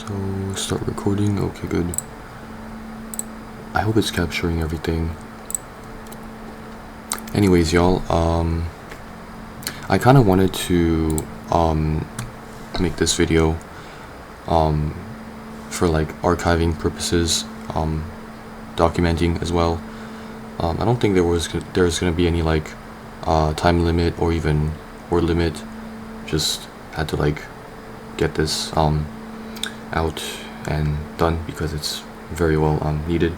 So start recording. Okay, good. I hope it's capturing everything. Anyways, y'all, I kind of wanted to make this video for like archiving purposes, documenting as well. I don't think there's gonna be any like time limit or limit. Just had to like get this out and done because it's very well needed.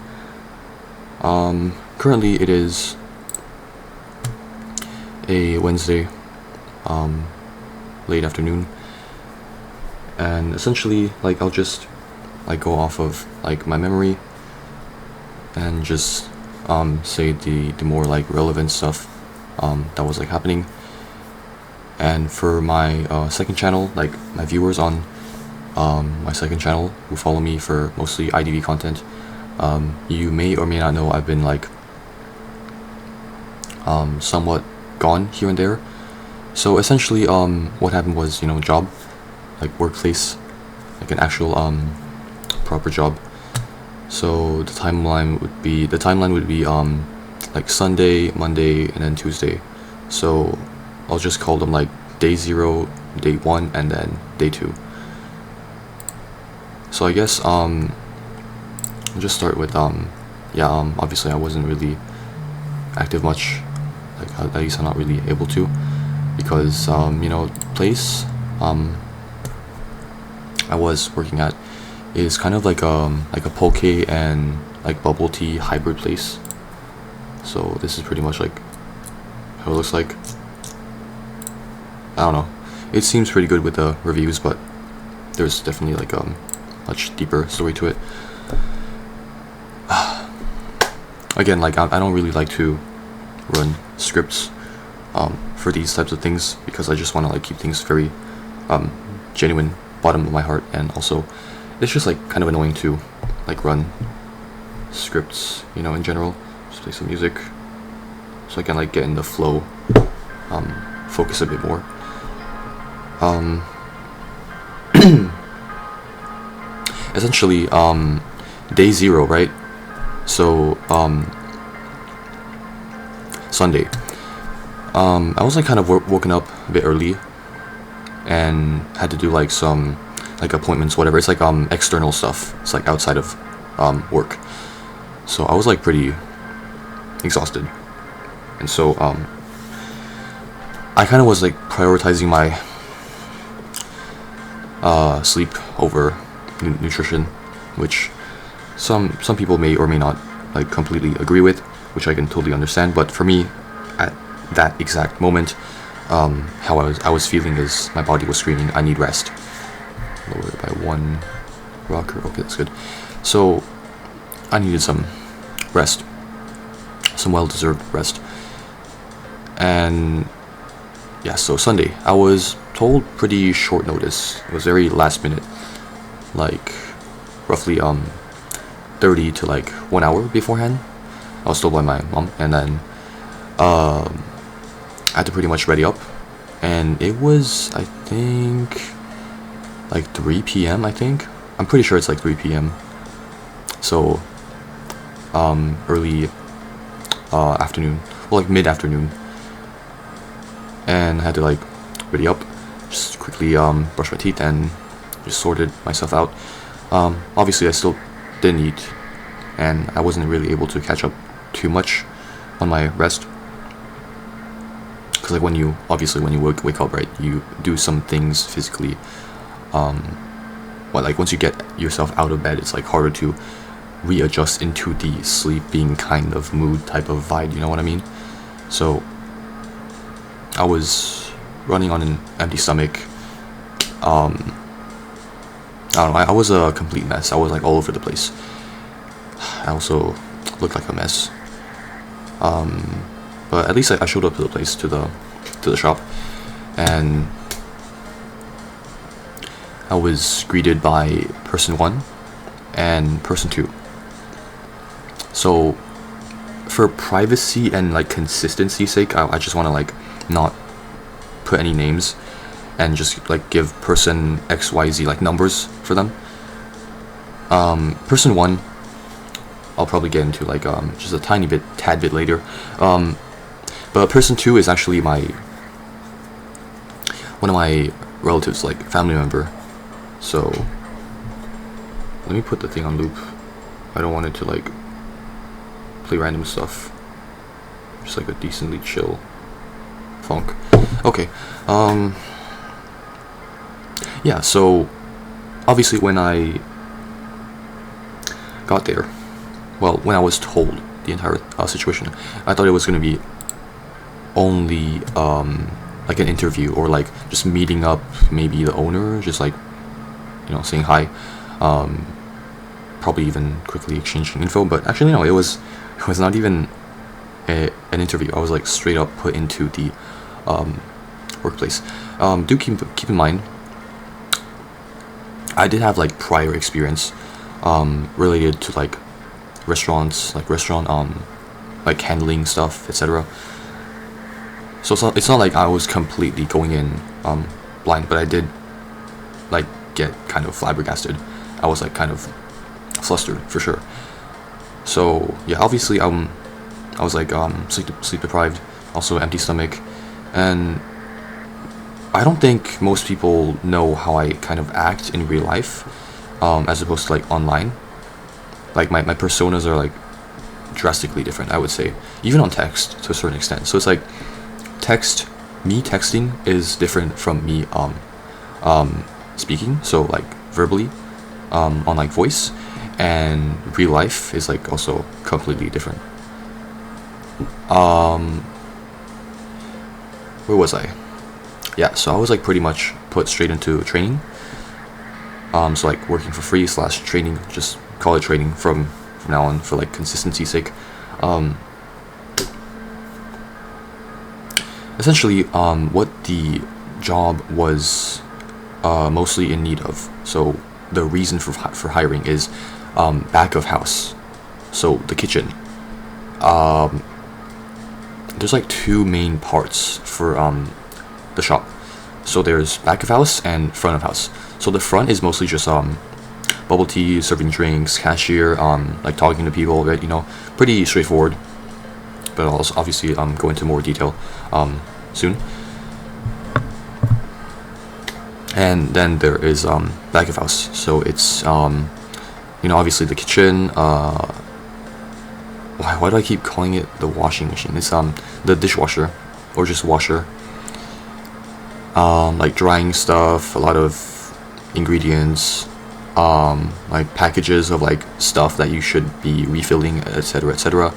Currently it is a Wednesday, late afternoon, and essentially like I'll just like go off of like my memory and just say the more like relevant stuff that was like happening. And for my second channel, like my viewers on my second channel who follow me for mostly IDV content, you may or may not know I've been like somewhat gone here and there. So essentially what happened was, you know, job, like workplace, like an actual proper job. So the timeline would be like Sunday, Monday, and then Tuesday. So I'll just call them like day 0, day 1, and then day 2. So I guess I'll just start with obviously I wasn't really active much, like at least I'm not really able to, because you know, place I was working at is kind of like a poke and like bubble tea hybrid place. So this is pretty much like how it looks like. I don't know, it seems pretty good with the reviews, but there's definitely like much deeper story to it. Again, like I don't really like to run scripts for these types of things, because I just want to like keep things very genuine, bottom of my heart. And also it's just like kind of annoying to like run scripts, you know, in general. Just play some music so I can like get in the flow, focus a bit more. Essentially day 0, right? So Sunday, I was like kind of woken up a bit early and had to do like some like appointments, whatever. It's like external stuff. It's like outside of work. So I was like pretty exhausted, and so I kind of was like prioritizing my sleep over nutrition, which some people may or may not like completely agree with, which I can totally understand. But for me, at that exact moment, how I was feeling is my body was screaming, I need rest. Lower it by 1 rocker. Okay, that's good. So I needed some rest, some well-deserved rest. And yeah, so Sunday, I was told pretty short notice. It was very last minute, like roughly 30 to like 1 hour beforehand. I was told by my mom, and then I had to pretty much ready up, and it was, I think, like 3 p.m. I think. I'm pretty sure it's like 3 p.m. So early afternoon, well, like mid-afternoon, and I had to like ready up, just quickly brush my teeth and just sorted myself out. Obviously I still didn't eat, and I wasn't really able to catch up too much on my rest, because like when you wake up, right, you do some things physically, like once you get yourself out of bed, it's like harder to readjust into the sleeping kind of mood type of vibe, you know what I mean? So I was running on an empty stomach. I don't know, I was a complete mess. I was like all over the place. I also looked like a mess. But at least I showed up to the place, to the shop, and I was greeted by person 1 and person 2. So for privacy and like consistency's sake, I just want to like not put any names and just like give person XYZ like numbers for them. Person one, I'll probably get into like just a tad bit later. But person two is actually one of my relatives, like family member. So let me put the thing on loop. I don't want it to like play random stuff. Just like a decently chill funk. Okay. Yeah, so obviously when I got there, well, when I was told the entire situation, I thought it was gonna be only like an interview, or like just meeting up maybe the owner, just like, you know, saying hi, probably even quickly exchanging info. But actually no, it was not even an interview. I was like straight up put into the workplace. Do keep in mind, I did have like prior experience related to like restaurants, like like handling stuff, etc. So it's not like I was completely going in blind, but I did like get kind of flabbergasted. I was like kind of flustered for sure. So yeah, obviously I was like sleep deprived, also empty stomach, and I don't think most people know how I kind of act in real life, as opposed to like online. Like my personas are like drastically different, I would say, even on text to a certain extent. So it's like me texting is different from me speaking, so like verbally, on like voice, and real life is like also completely different. Where was I? Yeah, so I was like pretty much put straight into training. So like working for free / training, just call it training from now on for like consistency's sake. Essentially, what the job was mostly in need of. So the reason for hiring is back of house. So the kitchen. There's like two main parts for the shop. So there's back of house and front of house. So the front is mostly just bubble tea, serving drinks, cashier, like talking to people, right? You know, pretty straightforward. But I'll also obviously go into more detail soon. And then there is back of house. So it's you know, obviously the kitchen. Why do I keep calling it the washing machine? It's the dishwasher, or just washer. Like drying stuff, a lot of ingredients, like packages of like stuff that you should be refilling, etc., etc.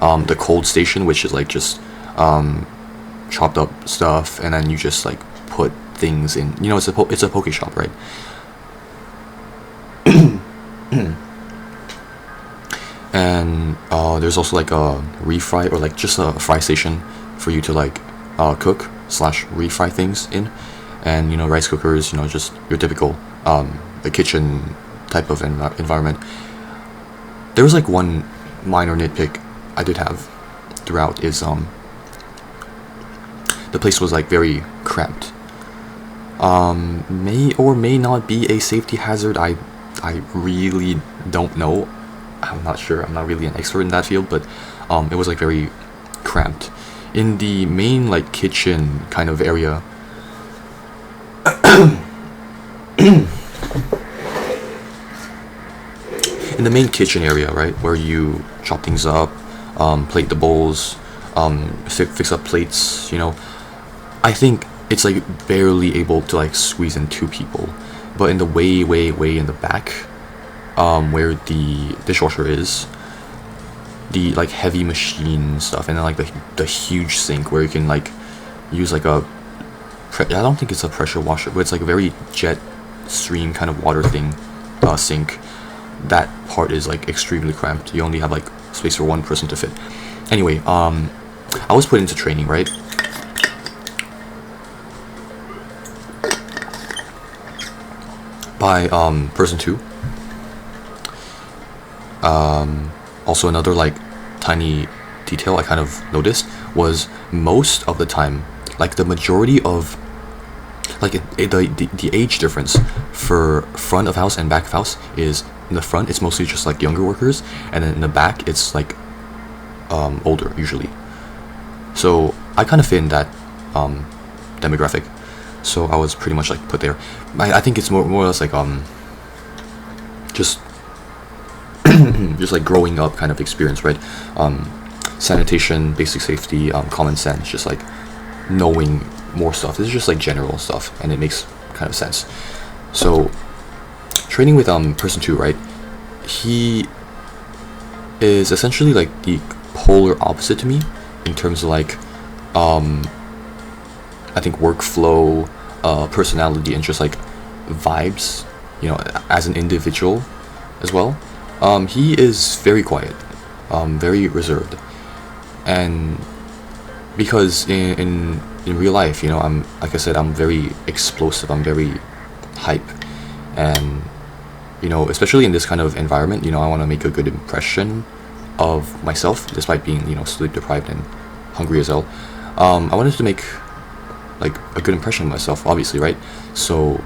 The cold station, which is like just chopped up stuff, and then you just like put things in. You know, it's a poke shop, right? And there's also like a refry, or like just a fry station for you to like cook / refry things in, and you know, rice cookers, you know, just your typical the kitchen type of environment. There was like one minor nitpick I did have throughout is the place was like very cramped. May or may not be a safety hazard. I really don't know. I'm not sure. I'm not really an expert in that field, but it was like very cramped. In the main like kitchen kind of area, in the main kitchen area, right, where you chop things up, plate the bowls, fix up plates, you know, I think it's like barely able to like squeeze in 2 people. But in the way in the back, where the dishwasher is, the like heavy machine stuff, and then like the huge sink where you can like use like I don't think it's a pressure washer, but it's like a very jet stream kind of water thing, sink. That part is like extremely cramped. You only have like space for 1 person to fit. Anyway, I was put into training, right? By person 2. Also another like tiny detail I kind of noticed was most of the time, like the majority of like the age difference for front of house and back of house is in the front it's mostly just like younger workers, and then in the back it's like older usually. So I kind of fit in that demographic. So I was pretty much like put there. I think it's more or less like just just like growing up kind of experience, right? Sanitation, basic safety, common sense, just like knowing more stuff. This is just like general stuff, and it makes kind of sense. So training with person 2, right? He is essentially like the polar opposite to me in terms of like I think workflow, personality, and just like vibes, you know, as an individual as well. He is very quiet, very reserved, and because in real life, you know, I'm, like I said, I'm very explosive, I'm very hype, and you know, especially in this kind of environment, you know, I want to make a good impression of myself despite being, you know, sleep deprived and hungry as hell. I wanted to make like a good impression of myself, obviously, right? So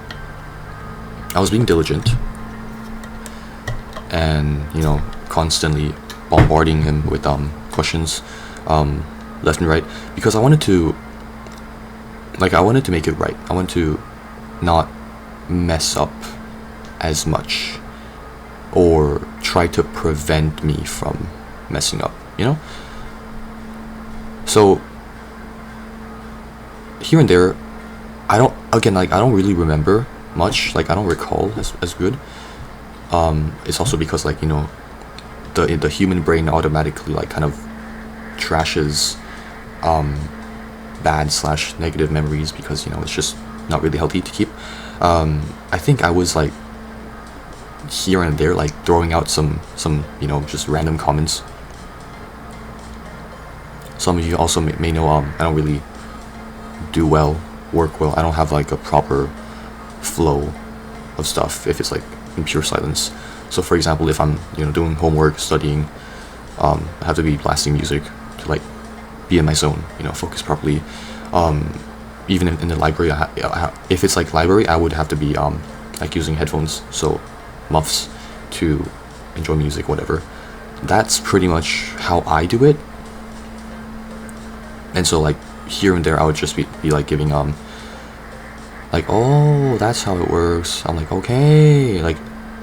I was being diligent and, you know, constantly bombarding him with questions left and right, because I wanted to make it right. I wanted to not mess up as much or try to prevent me from messing up, you know? So here and there, I don't really remember much, like I don't recall as good. It's also because, like, you know, the human brain automatically like kind of trashes bad / negative memories, because, you know, it's just not really healthy to keep. I think I was like here and there like throwing out some you know, just random comments. Some of you also may know I don't really work well. I don't have like a proper flow of stuff if it's like in pure silence. So for example, if I'm, you know, doing homework, studying, I have to be blasting music to like be in my zone, you know, focus properly. Even in the library, if it's like library, I would have to be like using headphones, so muffs, to enjoy music, whatever. That's pretty much how I do it. And so like here and there, I would just be like giving like, oh, that's how it works. I'm like, okay, like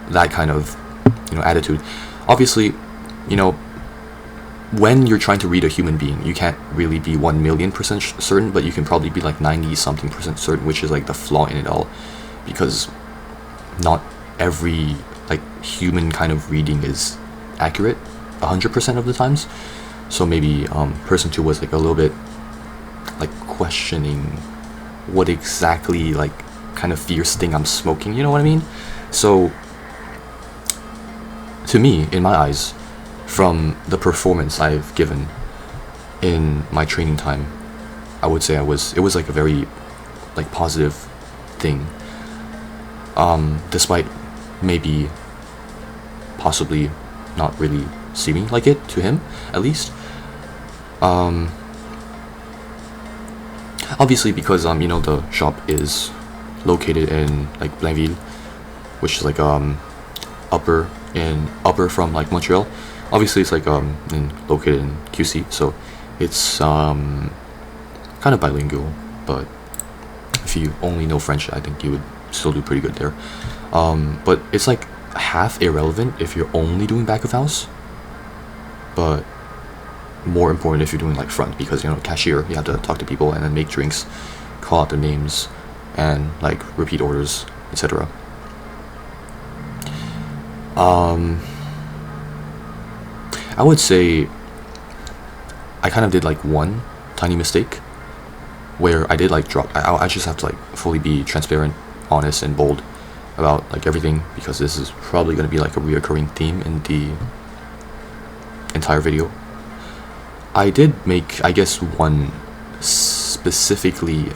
that kind of, you know, attitude. Obviously, you know, when you're trying to read a human being, you can't really be 1,000,000% certain, but you can probably be like 90-something% certain, which is like the flaw in it all, because not every like human kind of reading is accurate 100% of the times. So maybe person 2 was like a little bit like questioning what exactly like kind of fierce thing I'm smoking, you know what I mean? So to me, in my eyes, from the performance I've given in my training time, I would say it was like a very like positive thing, despite maybe possibly not really seeming like it to him, at least. Obviously, because you know, the shop is located in like Blainville, which is like upper from like Montreal. Obviously, it's like located in QC, so it's kind of bilingual. But if you only know French, I think you would still do pretty good there. But it's like half irrelevant if you're only doing back of house, but more important if you're doing like front, because, you know, cashier, you have to talk to people and then make drinks, call out the names, and like repeat orders, etc. I would say I kind of did like one tiny mistake where I did like drop. I just have to like fully be transparent, honest, and bold about like everything, because this is probably going to be like a reoccurring theme in the entire video. I did make, I guess, one specifically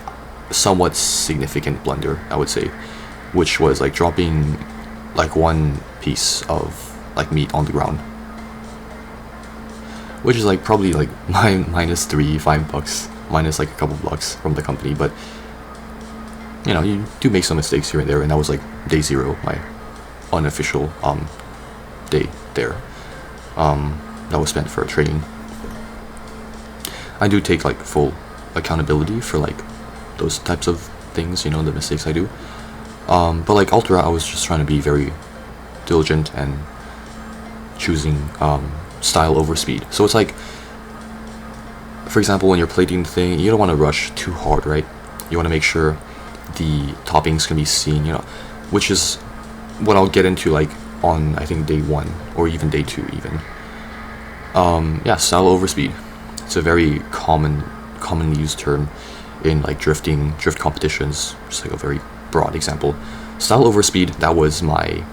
somewhat significant blunder, I would say, which was like dropping like one piece of like meat on the ground, which is like probably like minus $5, minus like a couple bucks from the company. But, you know, you do make some mistakes here and there, and that was like day 0, my unofficial day there that was spent for training. I do take like full accountability for like those types of things, you know, the mistakes I do. But like all throughout, I was just trying to be very diligent and choosing style over speed. So it's like, for example, when you're plating the thing, you don't want to rush too hard, right? You want to make sure the toppings can be seen, you know, which is what I'll get into like on, I think, day 1 or even day 2 even. Yeah, style over speed. It's a very commonly used term in like drift competitions. Just like a very broad example. Style over speed, that was my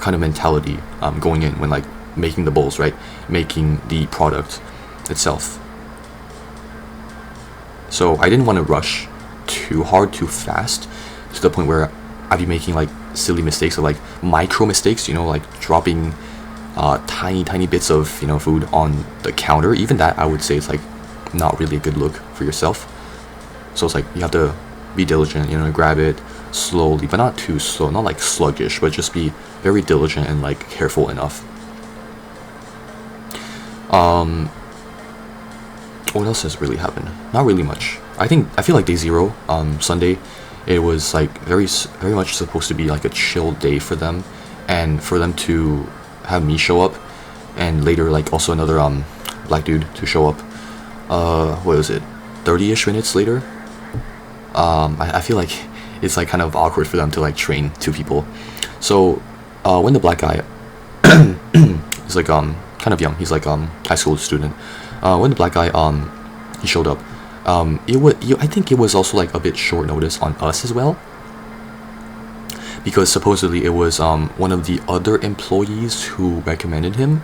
kind of mentality going in when like making the bowls, right? Making the product itself. So I didn't want to rush too hard, too fast, to the point where I'd be making like silly mistakes, or like micro mistakes, you know, like dropping tiny bits of, you know, food on the counter. Even that, I would say, is like not really a good look for yourself. So it's like you have to be diligent, you know, grab it slowly, but not too slow, not like sluggish, but just be very diligent and like careful enough. What else has really happened? Not really much. I feel like day 0, Sunday, it was like very much supposed to be like a chill day for them, and for them to have me show up, and later like also another black dude to show up. What was it? 30-ish minutes later. I feel like it's like kind of awkward for them to like train 2 people. So when the black guy is like kind of young, he's like high school student. When the black guy he showed up, I think it was also like a bit short notice on us as well, because supposedly it was one of the other employees who recommended him,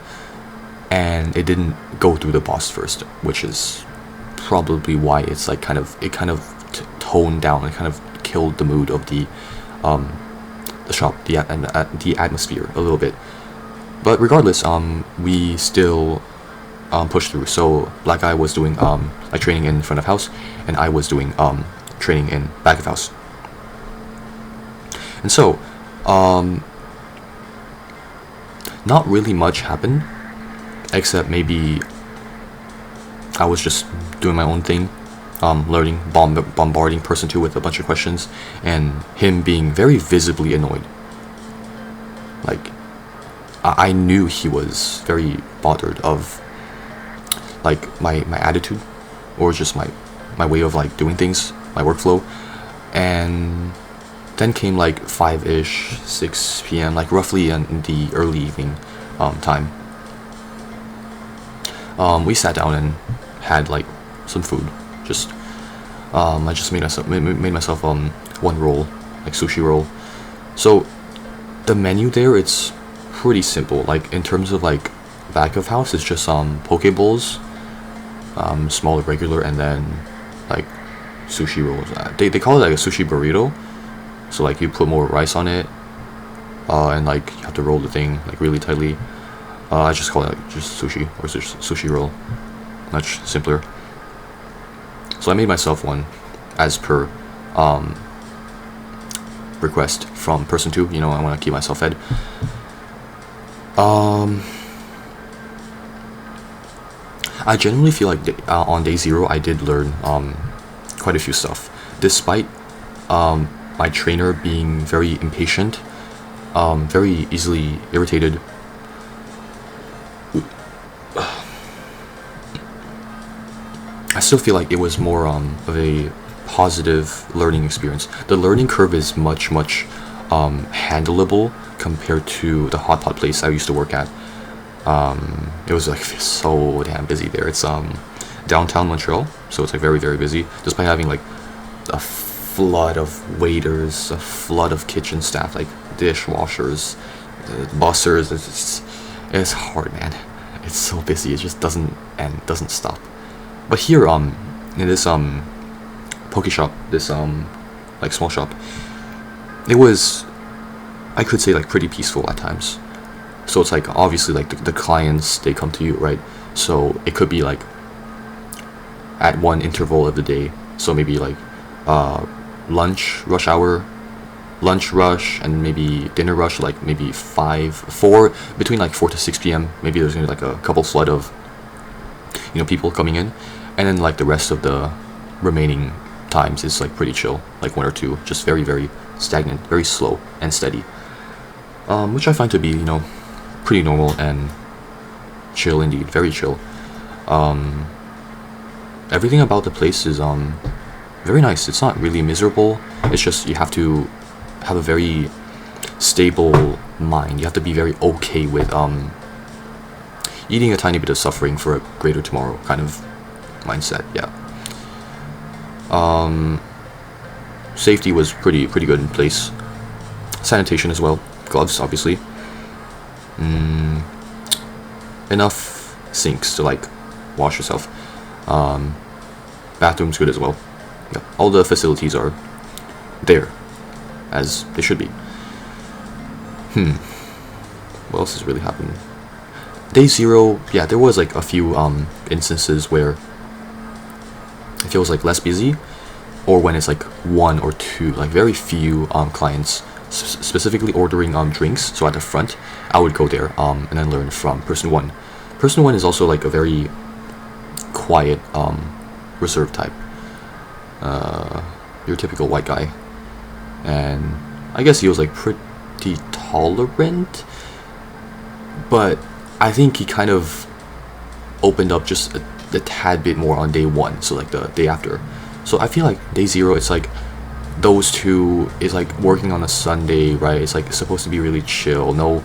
and it didn't go through the boss first, which is probably why it's like kind of toned down and kind of killed the mood of the shop, the atmosphere a little bit. But regardless, we still pushed through. So black guy was doing like training in front of house, and I was doing training in back of house. And so not really much happened, except maybe I was just doing my own thing, learning, bombarding person 2 with a bunch of questions, and him being very visibly annoyed. Like I knew he was very bothered of like my attitude, or just my way of like doing things, my workflow. And then came like 5-ish, 6 p.m, like roughly in the early evening time. We sat down and had like some food. Just I just made myself one roll, like sushi roll. So the menu there, it's pretty simple. Like in terms of like back of house, it's just poke bowls, smaller regular, and then like sushi rolls. They call it like a sushi burrito. So like you put more rice on it, and like you have to roll the thing like really tightly. I just call it like just sushi, or just sushi roll. Much simpler. So I made myself one as per request from person 2. You know, I want to keep myself fed. I genuinely feel like on day 0 I did learn quite a few stuff, despite my trainer being very impatient, very easily irritated. I still feel like it was more of a positive learning experience. The learning curve is much handleable compared to the hot pot place I used to work at. It was like so damn busy there. It's downtown Montreal, so it's like very busy, just by having like a flood of waiters, a flood of kitchen staff, like dishwashers, bussers. It's hard, man. It's so busy. It just doesn't stop. But here in this poke shop, this like small shop, it was, I could say, like pretty peaceful at times. So it's like obviously like the clients, they come to you, right? So it could be like at one interval of the day. So maybe like lunch, rush hour, lunch rush and maybe dinner rush, like maybe 4 between like 4 to 6 p.m. Maybe there's gonna be like a couple flood of people coming in, and then like the rest of the remaining times is like pretty chill, like 1 or 2, just very very stagnant, very slow and steady, which I find to be pretty normal and chill indeed, very chill. Everything about the place is very nice. It's not really miserable. It's just you have to have a very stable mind. You have to be very okay with eating a tiny bit of suffering for a greater tomorrow kind of mindset. Yeah. Safety was pretty good in place. Sanitation as well. Gloves, obviously. Enough sinks to like wash yourself. Bathrooms good as well. Yeah. All the facilities are there as they should be. What else has really happened? Day 0, yeah, there was like a few instances where it feels like less busy, or when it's like 1 or 2, like very few clients specifically ordering drinks. So at the front, I would go there and then learn from person 1. Person 1 is also like a very quiet, reserved type. Your typical white guy, and I guess he was like pretty tolerant, but I think he kind of opened up just a tad bit more on day 1, so like the day after. So I feel like day 0, it's like those two is like working on a Sunday, right? It's like supposed to be really chill, no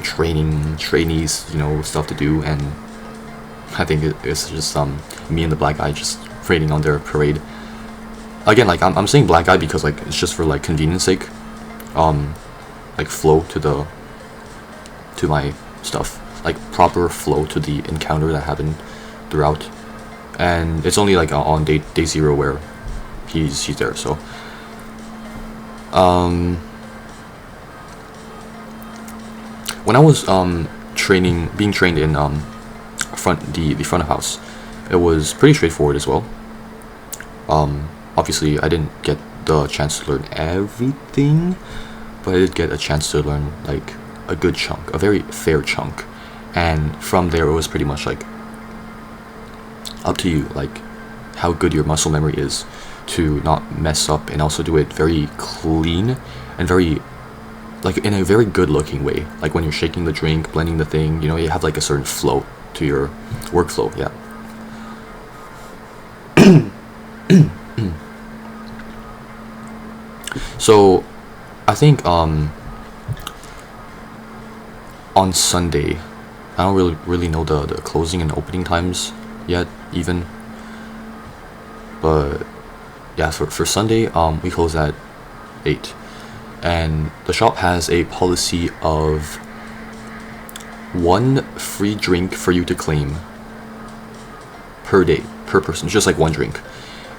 trainees, stuff to do, and I think it's just me and the black guy just raiding on their parade. Again, like I'm saying black guy because like it's just for like convenience sake, like flow to my stuff, like proper flow to the encounter that happened throughout, and it's only like on day 0 where he's there. So when I was being trained in the front of house, it was pretty straightforward as well. Obviously I didn't get the chance to learn everything, but I did get a chance to learn like a good chunk, a very fair chunk, and from there it was pretty much like up to you, like how good your muscle memory is to not mess up, and also do it very clean and very like in a very good looking way, like when you're shaking the drink, blending the thing, you have like a certain flow to your workflow. Yeah. So I think on Sunday, I don't really know the closing and opening times yet even, but yeah, for Sunday we close at 8, and the shop has a policy of 1 free drink for you to claim per day, per person, just like 1 drink.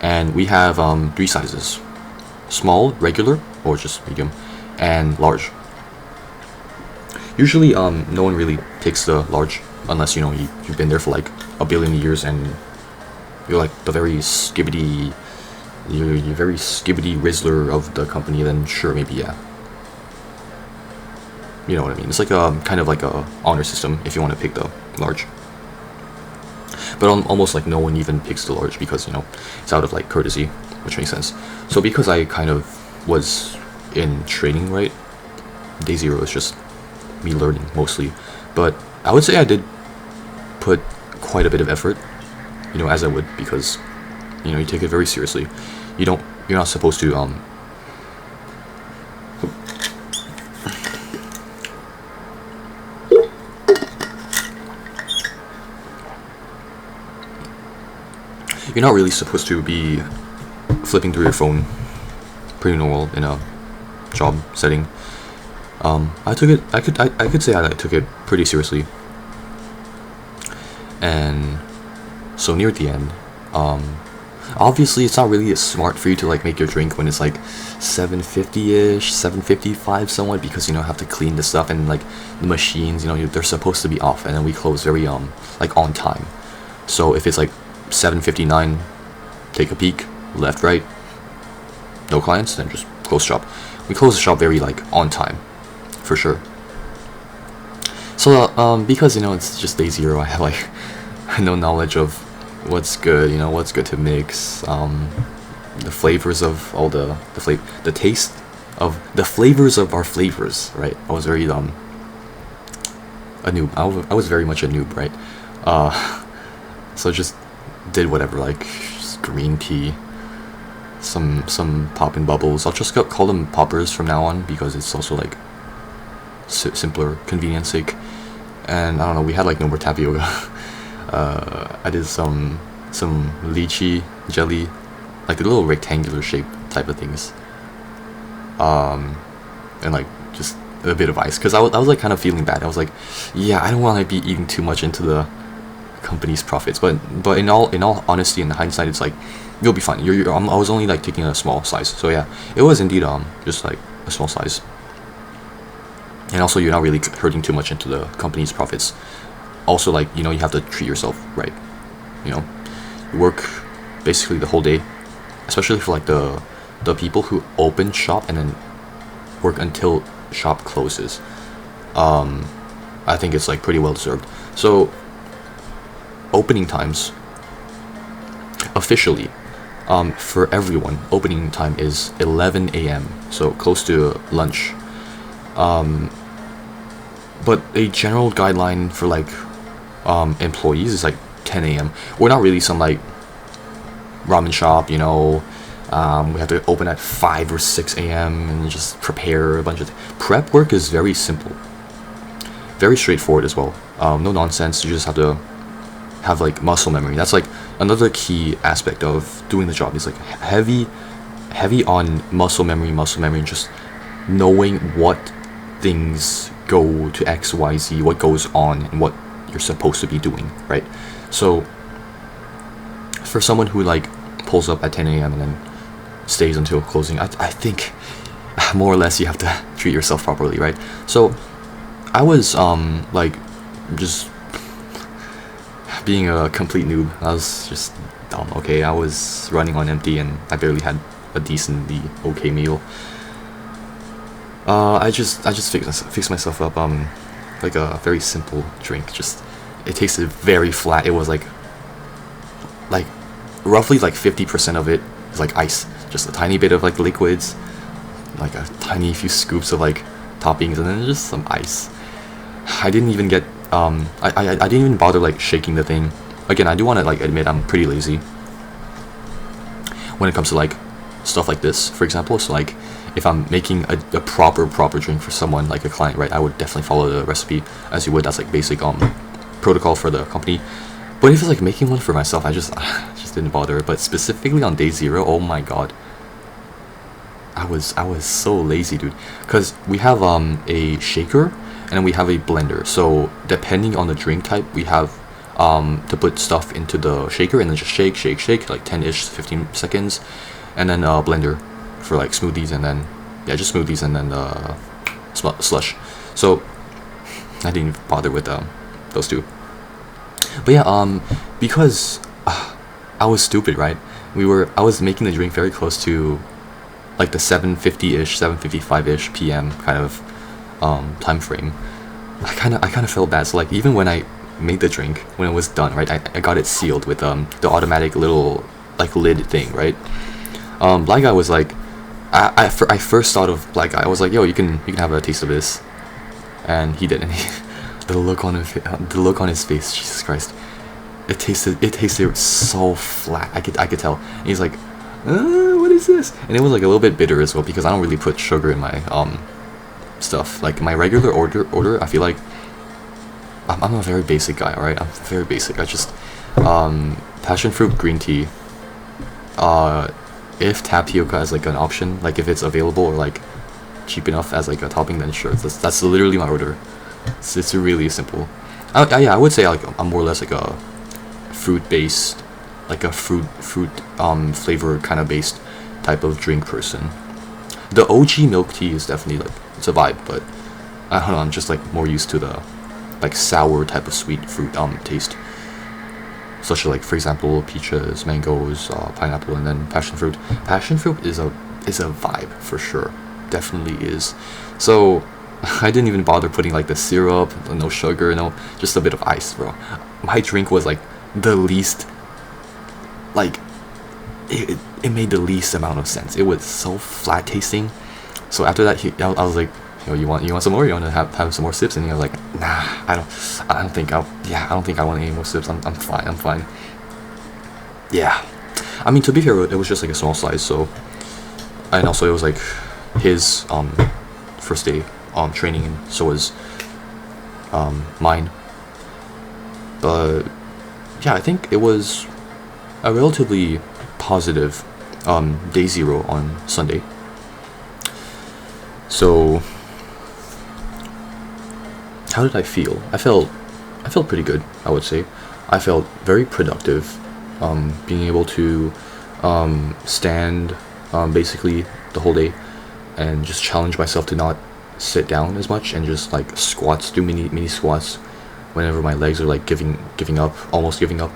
And we have 3 sizes: small, regular, or just medium, and large. Usually no one really takes the large unless you've been there for like a billion years and you're like the very skibbity Rizzler of the company. Then sure, maybe, yeah, you know what I mean. It's like kind of like a honor system if you want to pick the large, but almost like no one even picks the large because it's out of like courtesy, which makes sense. So because I kind of was in training, right, day 0 is just me learning mostly, but I would say I did put quite a bit of effort, as I would, because you take it very seriously. You're not supposed to you're not really supposed to be flipping through your phone. Pretty normal in a job setting. I could say I took it pretty seriously, and so near the end, obviously it's not really smart for you to like make your drink when it's like 7:50ish, 7:55 somewhat, because you have to clean the stuff, and like the machines, they're supposed to be off, and then we close very like on time. So if it's like 7:59, take a peek, left, right, no clients, then just close shop. we close the shop very like on time, for sure. So because it's just day zero, I have like no knowledge of what's good, what's good to mix, the flavors of all the taste of the flavors of our flavors, right? I was very a noob. I was very much a noob, right? So just did whatever, like just green tea, some poppin' bubbles. I'll just call them poppers from now on because it's also like simpler, convenience sake. And I don't know, we had like no more tapioca. I did some lychee jelly, like the little rectangular shape type of things, and like just a bit of ice, because I was like kind of feeling bad. I was like, yeah, I don't want to be eating too much into the company's profits, but in all honesty and hindsight, it's like you'll be fine. I was only like taking a small size, so yeah, it was indeed just like a small size, and also you're not really hurting too much into the company's profits. Also, like, you have to treat yourself right. You work basically the whole day, especially for like the people who open shop and then work until shop closes. I think it's like pretty well deserved. So opening times officially, for everyone, opening time is 11 a.m. so close to lunch. But a general guideline for like employees is like 10 a.m. We're not really some like ramen shop, we have to open at 5 or 6 a.m. and just prepare a bunch of prep work is very simple, very straightforward as well. No nonsense. You just have to have like muscle memory. That's like another key aspect of doing the job, is like heavy on muscle memory, and just knowing what things go to XYZ, what goes on, and what you're supposed to be doing, right? So for someone who like pulls up at 10 a.m. and then stays until closing, I think more or less you have to treat yourself properly, right? So I was like just being a complete noob. I was just dumb. Okay, I was running on empty and I barely had a decently okay meal. I just fixed myself up like a very simple drink. Just it tasted very flat. It was like roughly like 50% of it is like ice, just a tiny bit of like liquids, like a tiny few scoops of like toppings, and then just some ice. I didn't even get I didn't even bother like shaking the thing. Again, I do want to like admit I'm pretty lazy when it comes to like stuff like this, for example. So like if I'm making a proper drink for someone, like a client, right, I would definitely follow the recipe as you would. That's like basic protocol for the company. But if it's like making one for myself, I just didn't bother. But specifically on day zero, oh my god, I was so lazy, dude. Because we have a shaker and then we have a blender. So depending on the drink type, we have to put stuff into the shaker and then just shake like 10-ish 15 seconds, and then blender for like smoothies, and then just smoothies, and then slush. So I didn't even bother with those two. But yeah, because I was stupid, right? I was making the drink very close to like the 7:50-ish, 7:55-ish p.m. kind of time frame. I kind of felt bad. So like even when I made the drink, when it was done, right, I got it sealed with the automatic little like lid thing, right? Black guy was like, I first thought of Black guy. I was like, yo, you can have a taste of this, and he didn't. The look on his face, Jesus Christ, it tasted so flat. I could tell. And he's like, what is this? And it was like a little bit bitter as well, because I don't really put sugar in my stuff. Like my regular order, I feel like I'm a very basic guy. All right, I'm very basic. I just passion fruit green tea. If tapioca is like an option, like if it's available or like cheap enough as like a topping, then sure. That's literally my order. It's really simple. I would say like I'm more or less like a fruit based, like a fruit flavor kind of based type of drink person. The OG milk tea is definitely like, it's a vibe, but I don't know, I'm just like more used to the like sour type of sweet fruit taste, such as like, for example, peaches, mangoes, pineapple, and then passion fruit. Passion fruit is a vibe for sure. definitely is. So I didn't even bother putting like the syrup, no sugar, no, just a bit of ice, bro. My drink was like the least, like it made the least amount of sense. It was so flat tasting. So after that, I was like, yo, you want some more? You want to have some more sips? And he was like, nah, I don't think I want any more sips. I'm fine. Yeah, I mean, to be fair, it was just like a small size. So, and also it was like his first day training, and so was mine. But yeah, I think it was a relatively positive day 0 on Sunday. So how did I feel? I felt pretty good, I would say. I felt very productive, being able to stand basically the whole day and just challenge myself to not sit down as much and just like squats, do mini squats whenever my legs are like almost giving up,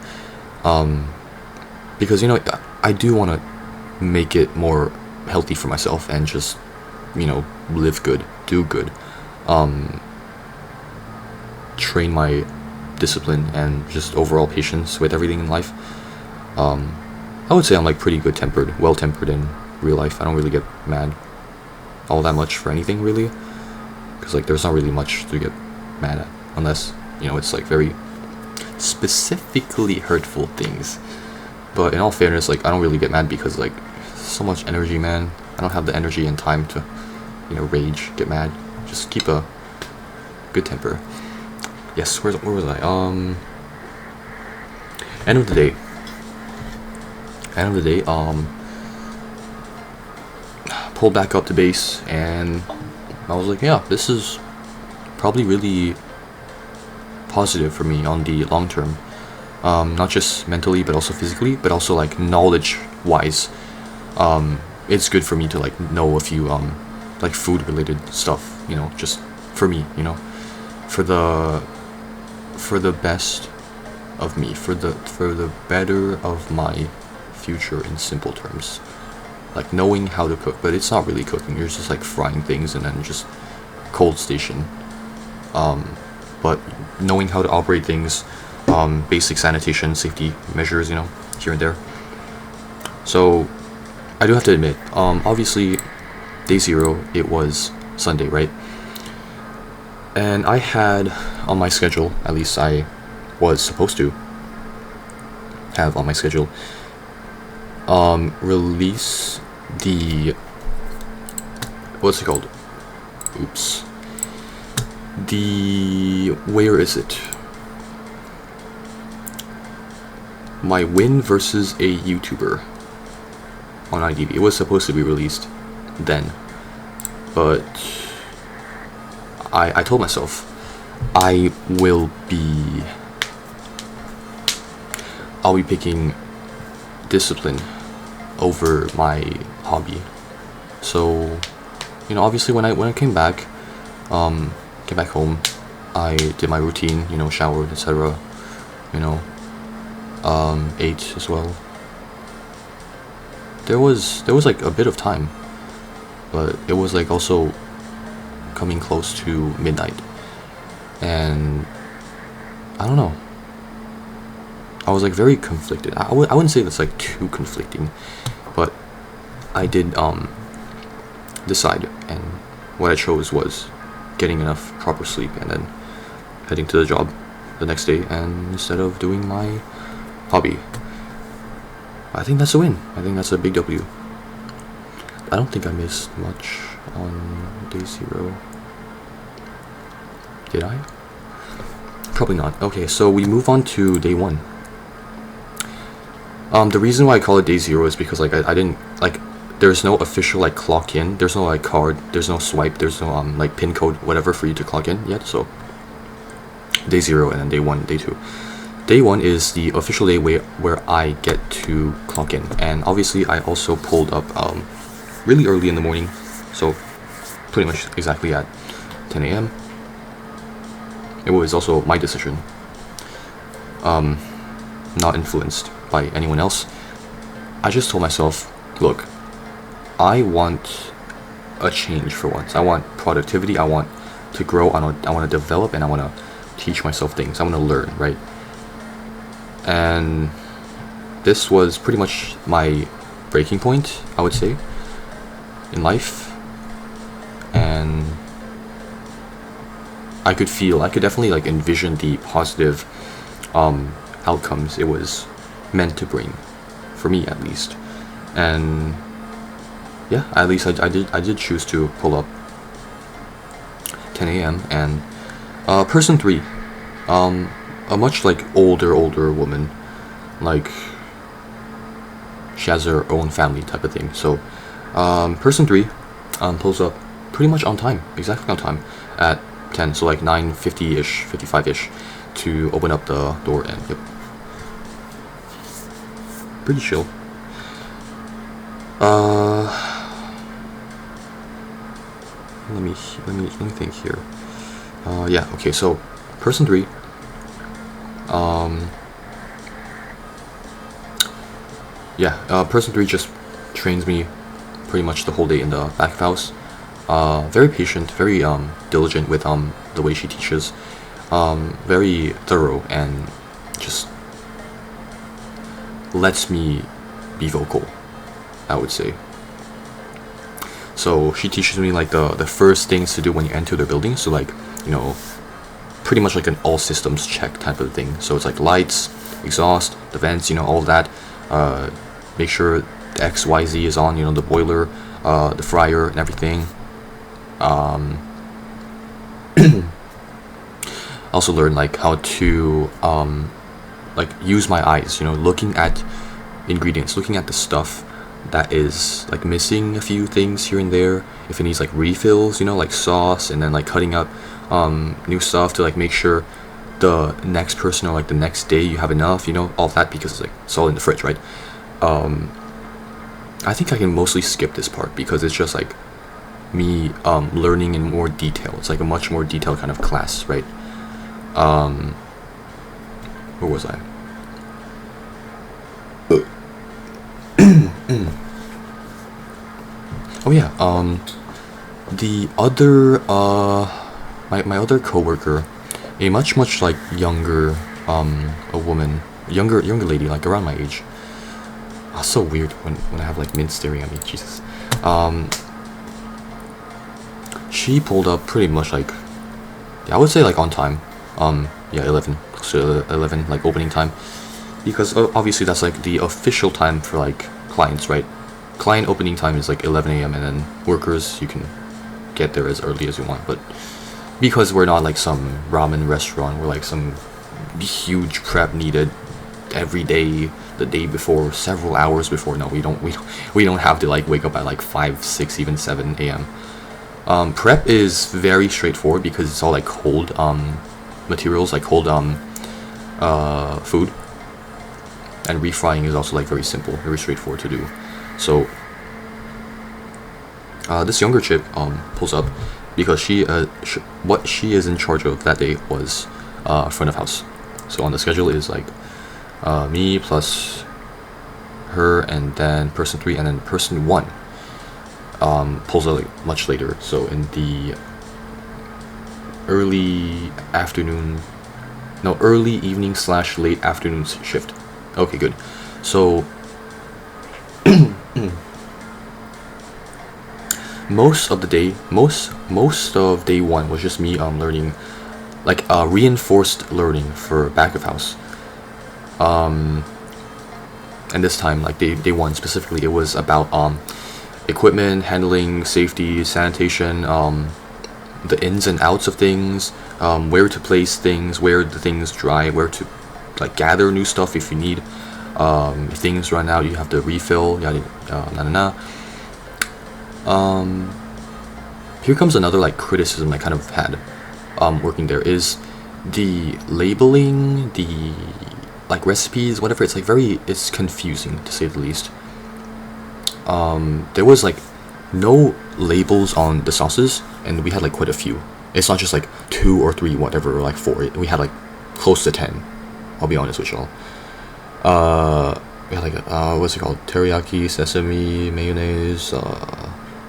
because I do want to make it more healthy for myself and just live good, do good, train my discipline and just overall patience with everything in life. I would say I'm like pretty well tempered in real life. I don't really get mad all that much for anything, really, because like there's not really much to get mad at unless it's like very specifically hurtful things. But in all fairness, like I don't really get mad because like so much energy, man. I don't have the energy and time to rage, get mad. Just keep a good temper. Yes, where was I? End of the day, pulled back up to base, and I was like, yeah, this is probably really positive for me on the long term, not just mentally but also physically, but also like knowledge wise. It's good for me to like know a few like food related stuff, just for me, for the best of me, for the better of my future, in simple terms. Like knowing how to cook, but it's not really cooking, you're just like frying things and then just cold station. But knowing how to operate things, basic sanitation, safety measures, here and there. So I do have to admit, obviously day 0, it was Sunday, right? And I had on my schedule, at least I was supposed to have on my schedule, release the, what's it called? Oops. Where is it? My win versus a YouTuber on IDV. It was supposed to be released then, but I told myself I'll be picking discipline over my hobby. So obviously when I came back home, I did my routine, showered, etc., ate as well. There was like a bit of time, but it was like also coming close to midnight, and I don't know, I was like very conflicted. I wouldn't say that's like too conflicting, but I did decide, and what I chose was getting enough proper sleep and then heading to the job the next day, and instead of doing my hobby. I think that's a win. I think that's a big W. I don't think I missed much on day 0. Did I? Probably not. Okay, so we move on to day 1. The reason why I call it day 0 is because like I didn't like, there's no official like clock in, there's no like card, there's no swipe, there's no like pin code, whatever, for you to clock in yet. So day 0 and then day 1, day 2. Day 1 is the official day where I get to clock in, and obviously I also pulled up really early in the morning, so pretty much exactly at 10 a.m. It was also my decision, not influenced by anyone else. I just told myself, look, I want a change for once. I want productivity. I want to grow. I want to develop, and I want to teach myself things. I want to learn, right? And this was pretty much my breaking point, I would say, in life. And I could definitely like envision the positive outcomes it was meant to bring, for me at least. And yeah, at least I did choose to pull up 10 a.m. and person 3, a much like older woman, like she has her own family type of thing. So person 3 pulls up pretty much on time, exactly on time at 10, so like 9:50ish, 55ish, to open up the door. And yep, pretty chill. Let me think here. Yeah, okay, so person 3, person 3 just trains me pretty much the whole day in the back of house. Very patient, very diligent with the way she teaches. Very thorough, and just lets me be vocal, I would say. So she teaches me like the first things to do when you enter the building. So like, you know, pretty much like an all systems check type of thing. So it's like lights, exhaust, the vents, you know, all of that. Make sure the XYZ is on, you know, the boiler, the fryer and everything. Also learn like how to like use my eyes, you know, looking at ingredients, looking at the stuff that is like missing a few things here and there, if it needs like refills, you know, like sauce, and then like cutting up new stuff to like make sure the next person or like the next day you have enough, you know, all that, because it's all in the fridge, right? I think I can mostly skip this part because it's just like me learning in more detail. It's like a much more detailed kind of class, right? Where was I? Oh yeah, the other my other coworker, a much like younger a woman, younger lady, like around my age. Oh, so weird when I have like Mint staring at me, Jesus. She pulled up pretty much like, yeah, I would say like on time. Yeah, 11, so 11, like opening time, because obviously that's like the official time for like clients, right? Client opening time is like 11 a.m. and then workers, you can get there as early as you want. But because we're not like some ramen restaurant where like some huge prep needed every day, the day before, several hours before, no, we don't have to like wake up at like 5, 6, even 7 a.m. Prep is very straightforward because it's all like cold materials, like cold food, and refrying is also like very simple, very straightforward to do. So this younger chick pulls up because what she is in charge of that day was front of house. So on the schedule is like me plus her, and then person 3, and then person 1 pulls up like much later. So in the early evening / late afternoon shift. Okay, good. So most of day 1 was just me learning, like reinforced learning for back of house. And this time, like day 1 specifically, it was about equipment handling, safety, sanitation, the ins and outs of things, where to place things, where the things dry, where to like gather new stuff if you need. If things run out, you have to refill. Here comes another like criticism I kind of had working there, is the labeling, the like recipes, whatever. It's like it's confusing to say the least. There was like no labels on the sauces, and we had like quite a few. It's not just like 2 or 3, whatever, or like 4. We had like close to 10. I'll be honest with y'all. We had like what's it called? Teriyaki, sesame, mayonnaise.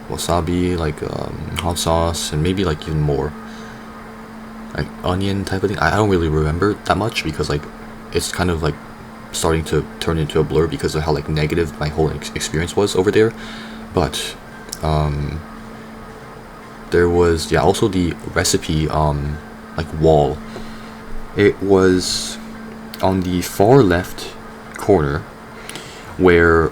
What wasabi, like hot sauce, and maybe like even more, like onion type of thing. I don't really remember that much because like it's kind of like starting to turn into a blur because of how like negative my whole experience was over there. But there was, yeah, also the recipe like wall. It was on the far left corner, where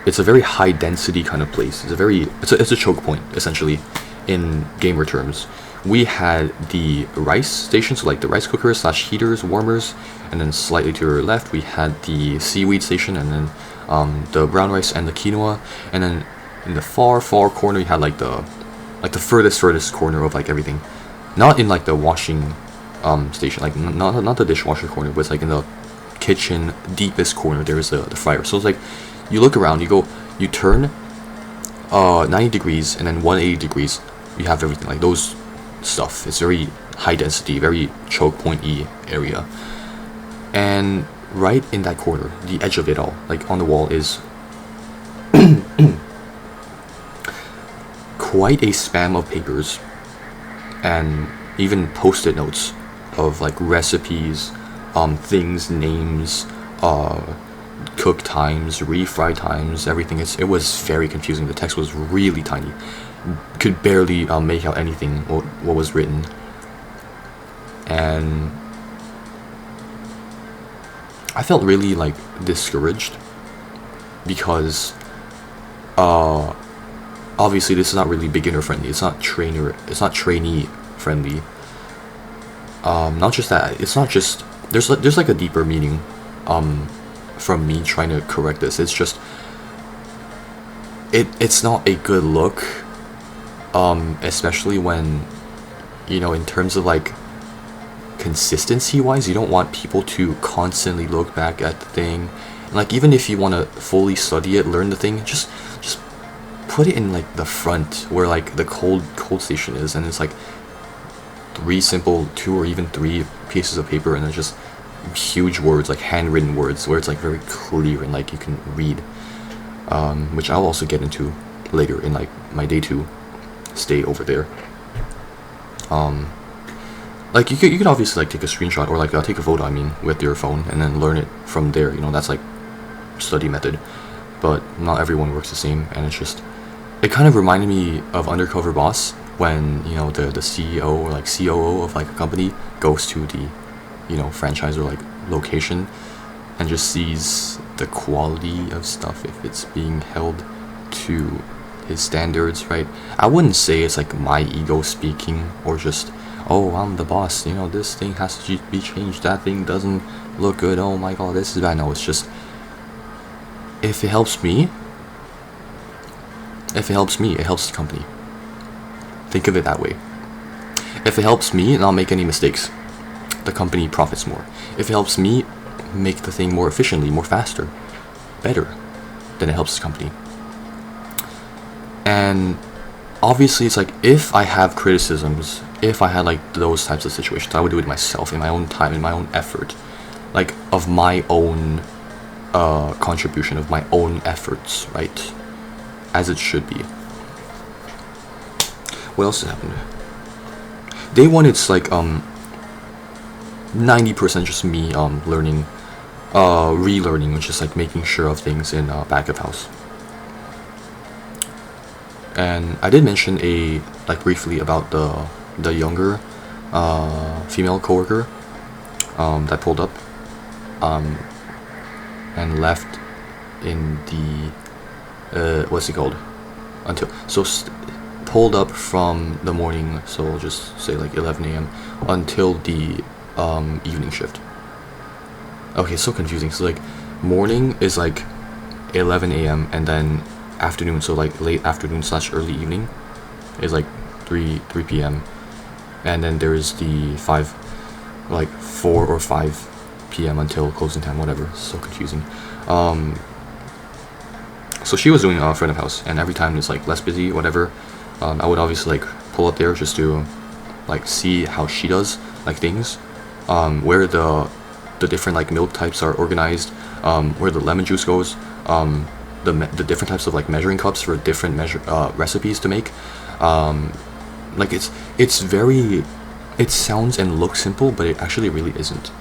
it's a very high density kind of place. It's a choke point essentially in gamer terms. We had the rice station, so like the rice cookers slash heaters, warmers, and then slightly to your left we had the seaweed station, and then the brown rice and the quinoa, and then in the far corner you had like the furthest corner of like everything, not in like the washing station, like not the dishwasher corner, but it's like in the kitchen deepest corner there is the fryer. So it's like you look around, you turn 90 degrees and then 180 degrees, you have everything like those stuff. It's very high density, very choke point-y area, and right in that corner, the edge of it all, like on the wall, is quite a spam of papers and even post-it notes of like recipes, things, names, cook times, refry times, everything. It was very confusing. The text was really tiny. Could barely make out anything what was written. And I felt really like discouraged because obviously this is not really beginner friendly. It's not trainee friendly. Not just that, it's not just, there's like a deeper meaning from me trying to correct this. It's just it's not a good look, especially when, you know, in terms of like consistency wise, you don't want people to constantly look back at the thing. And like even if you want to fully study it, learn the thing, just put it in like the front where like the cold station is, and it's like two or even three pieces of paper, and it's just huge words, like handwritten words, where it's like very clear and like you can read, which I'll also get into later in like my day 2 stay over there. Like you can obviously like take a screenshot or like take a photo, I mean, with your phone, and then learn it from there, you know. That's like study method, but not everyone works the same. And it's just, it kind of reminded me of Undercover Boss, when, you know, the CEO or like COO of like a company goes to the, you know, franchise or like location and just sees the quality of stuff, if it's being held to his standards, right? I wouldn't say it's like my ego speaking, or just, oh, I'm the boss, you know, this thing has to be changed, that thing doesn't look good, oh my god, this is bad. No, it's just, if it helps me, it helps the company. Think of it that way. If it helps me and I'll make any mistakes, the company profits more. If it helps me make the thing more efficiently, more faster, better, then it helps the company. And obviously it's like, if I have criticisms, if I had like those types of situations, I would do it myself, in my own time, in my own effort, like of my own contribution, of my own efforts, right? As it should be. What else has happened? Day 1, it's like 90% just me learning, relearning, which is like making sure of things in back of house. And I did mention briefly about the younger female coworker that pulled up and left in the what's it called, until pulled up from the morning, so I'll just say like 11 a.m. until the evening shift. Okay, so confusing. So like morning is like 11 a.m. and then afternoon, so like late afternoon / early evening is like 3 p.m. and then there's the 4 or 5 p.m. until closing time, whatever. So confusing. So she was doing front of house, and every time it's like less busy, whatever, I would obviously like pull up there just to like see how she does like things, where the different like milk types are organized, where the lemon juice goes, the different types of like measuring cups for different recipes to make. Like it's very, it sounds and looks simple, but it actually really isn't.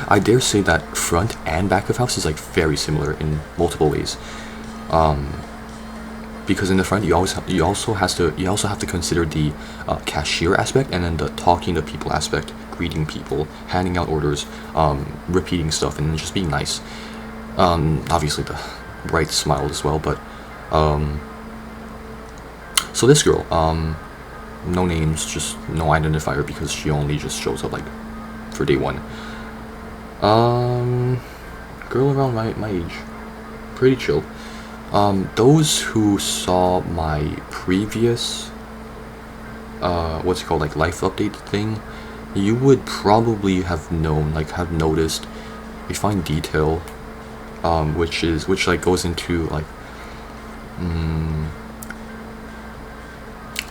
I dare say that front and back of house is like very similar in multiple ways. Because in the front you also have to consider the cashier aspect, and then the talking to people aspect, greeting people, handing out orders, repeating stuff, and just being nice. Obviously the bright smile as well, but so this girl, no names, just no identifier, because she only just shows up like for day one. Girl around my age, pretty chill. Those who saw my previous what's it called, like life update thing, you would probably have known, like have noticed a fine detail, which like goes into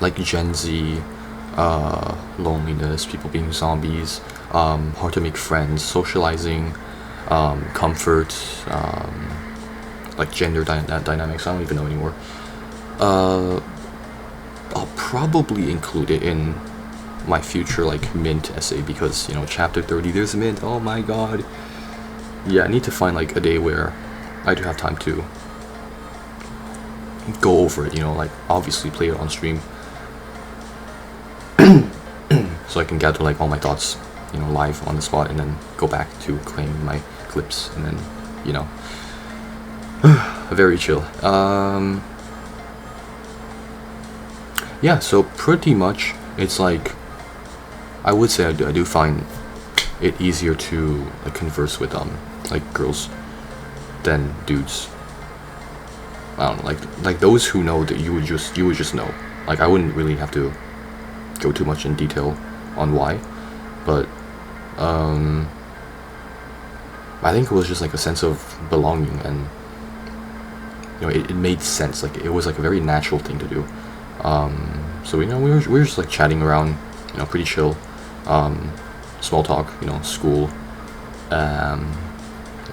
like Gen Z, loneliness, people being zombies, hard to make friends, socializing, comfort, like gender dynamics. I don't even know anymore. I'll probably include it in my future like mint essay, because chapter 30, there's a mint. Oh my god. Yeah, I need to find like a day where I do have time to go over it, like obviously play it on stream, so I can gather like all my thoughts, live on the spot, and then go back to claim my clips, and then very chill. Yeah, so pretty much it's like, I would say I do find it easier to like converse with like girls than dudes. I don't know, like those who know, that you would just know. Like I wouldn't really have to go too much in detail on why, but I think it was just like a sense of belonging, and it made sense. Like it was like a very natural thing to do. So we were just like chatting around, pretty chill, small talk, school,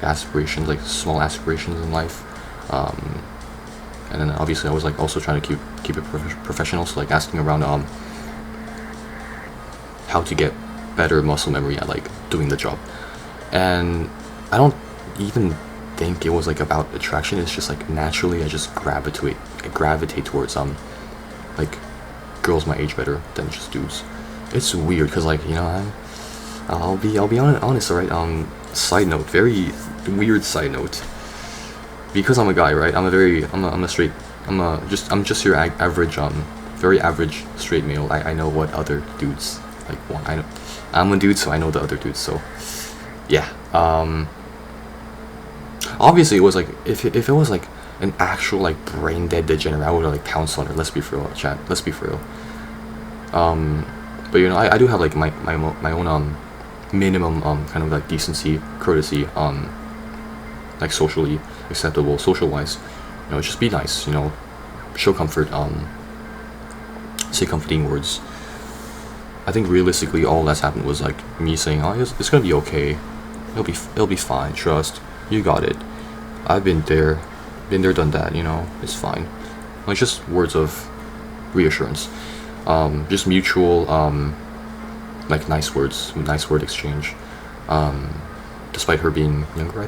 aspirations, like small aspirations in life, and then obviously I was like also trying to keep it professional, so like asking around how to get better muscle memory at like doing the job. And I don't even think it was like about attraction. It's just like naturally I just gravitate towards like girls my age better than just dudes. It's weird because like I'll be honest, alright. Side note, very weird side note. Because I'm a guy, right? I'm just your average very average straight male. I know what other dudes like want. I'm a dude, so I know the other dudes. So yeah. Obviously it was like, if it was like an actual like brain dead degenerate, I would have like pounced on her. Let's be for real, chat. Let's be for real. But I do have like my own minimum kind of like decency, courtesy, like socially acceptable, social wise. Just be nice. Show comfort. Say comforting words. I think realistically all that's happened was like me saying, "Oh, it's gonna be okay. It'll be fine. Trust. You got it. I've been there, done that. It's fine." Like just words of reassurance. Just mutual, like nice word exchange. Despite her being younger, I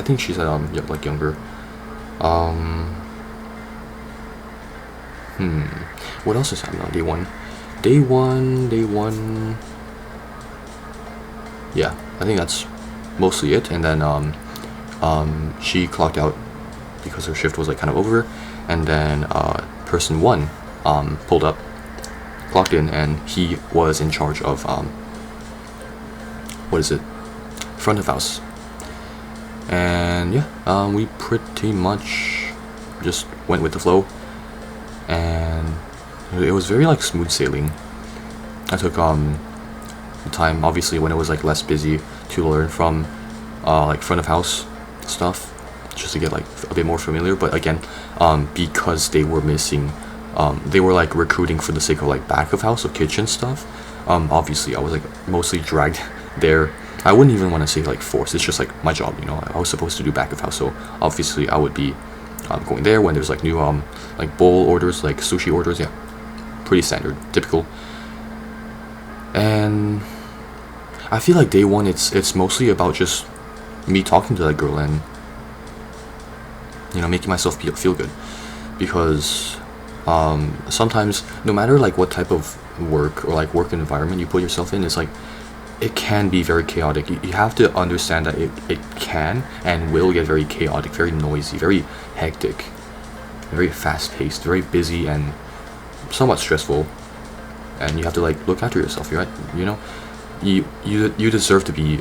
think she's like younger. What else is happening on day one? Day one. Yeah, I think that's mostly it. And then she clocked out because her shift was like kind of over, and then person one pulled up, clocked in, and he was in charge of front of house. And yeah, we pretty much just went with the flow, and it was very like smooth sailing. I took the time, obviously when it was like less busy, to learn from like front of house stuff, just to get like a bit more familiar. But again, because they were missing, they were like recruiting for the sake of like back of house, or kitchen stuff. Obviously I was like mostly dragged there I wouldn't even want to say like force. It's just like my job, you know. I was supposed to do back of house, so obviously I would be going there when there's like new like bowl orders, like sushi orders. Yeah, pretty standard, typical. And I feel like day one, it's mostly about just me talking to that girl and, you know, making myself feel good, because sometimes no matter like what type of work or like work environment you put yourself in, it's like it can be very chaotic. You have to understand that it can and will get very chaotic, very noisy, very hectic, very fast paced, very busy, and somewhat stressful. And you have to like look after yourself, right? You know, you deserve to be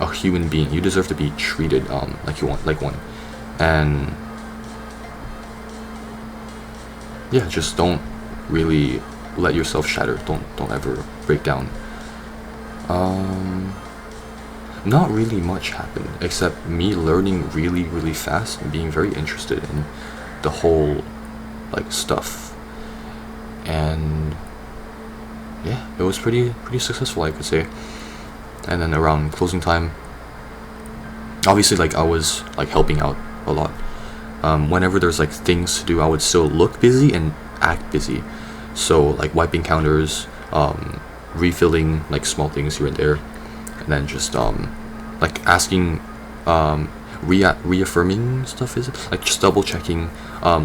a human being. You deserve to be treated like you want, like one. And yeah, just don't really let yourself shatter. Don't ever break down. Not really much happened except me learning really fast and being very interested in the whole like stuff. And yeah, it was pretty successful, I could say. And then around closing time, obviously like I was like helping out a lot. Whenever there's like things to do, I would still look busy and act busy. So like wiping counters, refilling like small things here and there, and then just like asking, reaffirming stuff, is it like just double checking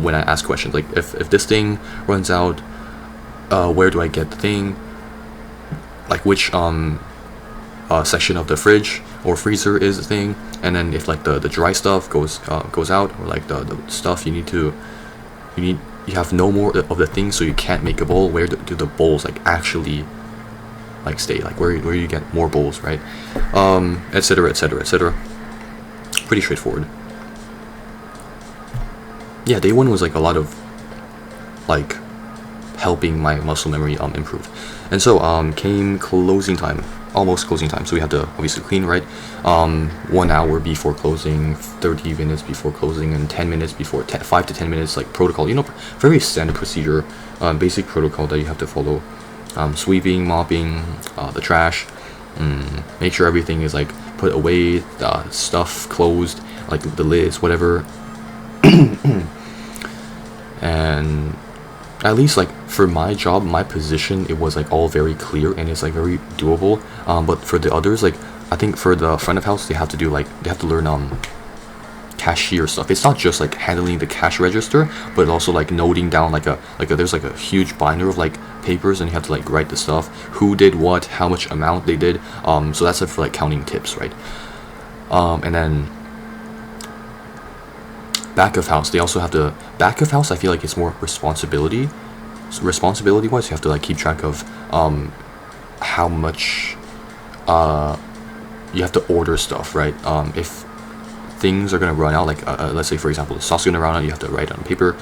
when I ask questions, like if this thing runs out, where do I get the thing, like which section of the fridge or freezer is the thing, and then if like the dry stuff goes out, or like the stuff you have no more of the things, so you can't make a bowl, where do the bowls like actually like stay, like where you get more bowls, right? Etc, etc, etc. Pretty straightforward. Yeah, day one was like a lot of like helping my muscle memory improve. And so came closing time, almost closing time, so we had to obviously clean, right? 1 hour before closing, 30 minutes before closing, and 10 minutes before, 5 to 10 minutes, like protocol, you know, very standard procedure, basic protocol that you have to follow. Sweeping, mopping, the trash, make sure everything is like put away, stuff closed, like the lids, whatever. And at least like for my job, my position, it was like all very clear and it's like very doable. But for the others, like I think for the front of house, they have to learn cashier stuff. It's not just like handling the cash register, but also like noting down like there's like a huge binder of like papers, and you have to like write the stuff, who did what, how much amount they did. So that's it for like counting tips, right? And then back of house, they also have to, back of house, I feel like it's more responsibility. So responsibility wise, you have to like keep track of how much you have to order stuff, right? If things are gonna run out, like let's say for example the sauce is gonna run out, you have to write on paper,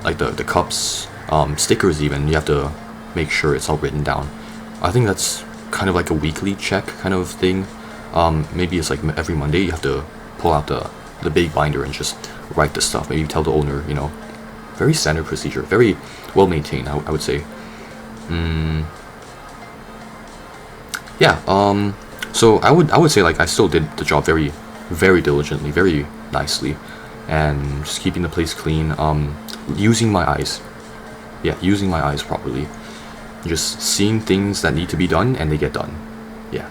like the cups, stickers, even you have to make sure it's all written down. I think that's kind of like a weekly check kind of thing. Maybe it's like every Monday you have to pull out the big binder and just write the stuff. Maybe tell the owner, you know. Very standard procedure, very well maintained, I would say. Yeah. So I would say like I still did the job very diligently, very nicely, and just keeping the place clean. Using my eyes. Yeah, using my eyes properly. Just seeing things that need to be done and they get done. Yeah.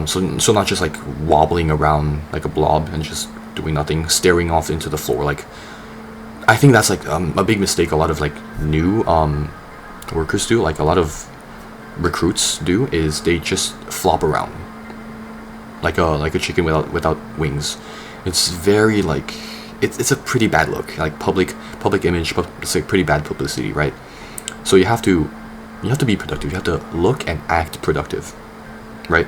So not just like wobbling around like a blob and just doing nothing, staring off into the floor. Like, I think that's like a big mistake a lot of like new workers do, like a lot of recruits do, is they just flop around like a chicken without wings. It's very like it's a pretty bad look, like public image, but it's like pretty bad publicity, right? So you have to be productive. You have to look and act productive, right?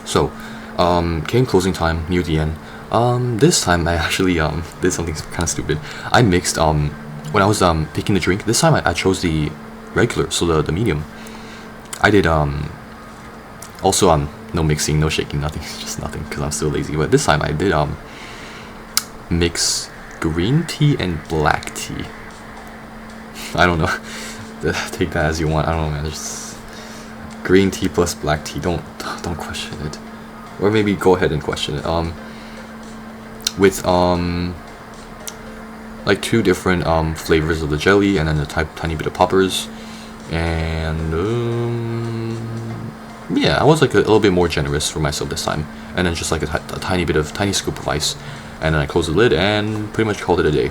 So came closing time, near the end. This time I actually did something kind of stupid. I mixed when I was picking the drink. This time I chose the regular, so the medium. I did also no mixing, no shaking, nothing, just nothing, because I'm still lazy. But this time I did mix green tea and black tea. I don't know. Take that as you want. I don't know, man. green tea plus black tea. Don't question it, or maybe go ahead and question it. With like 2 different flavors of the jelly, and then a tiny bit of poppers, and yeah, I was like a little bit more generous for myself this time, and then just like a tiny scoop of ice, and then I closed the lid and pretty much called it a day.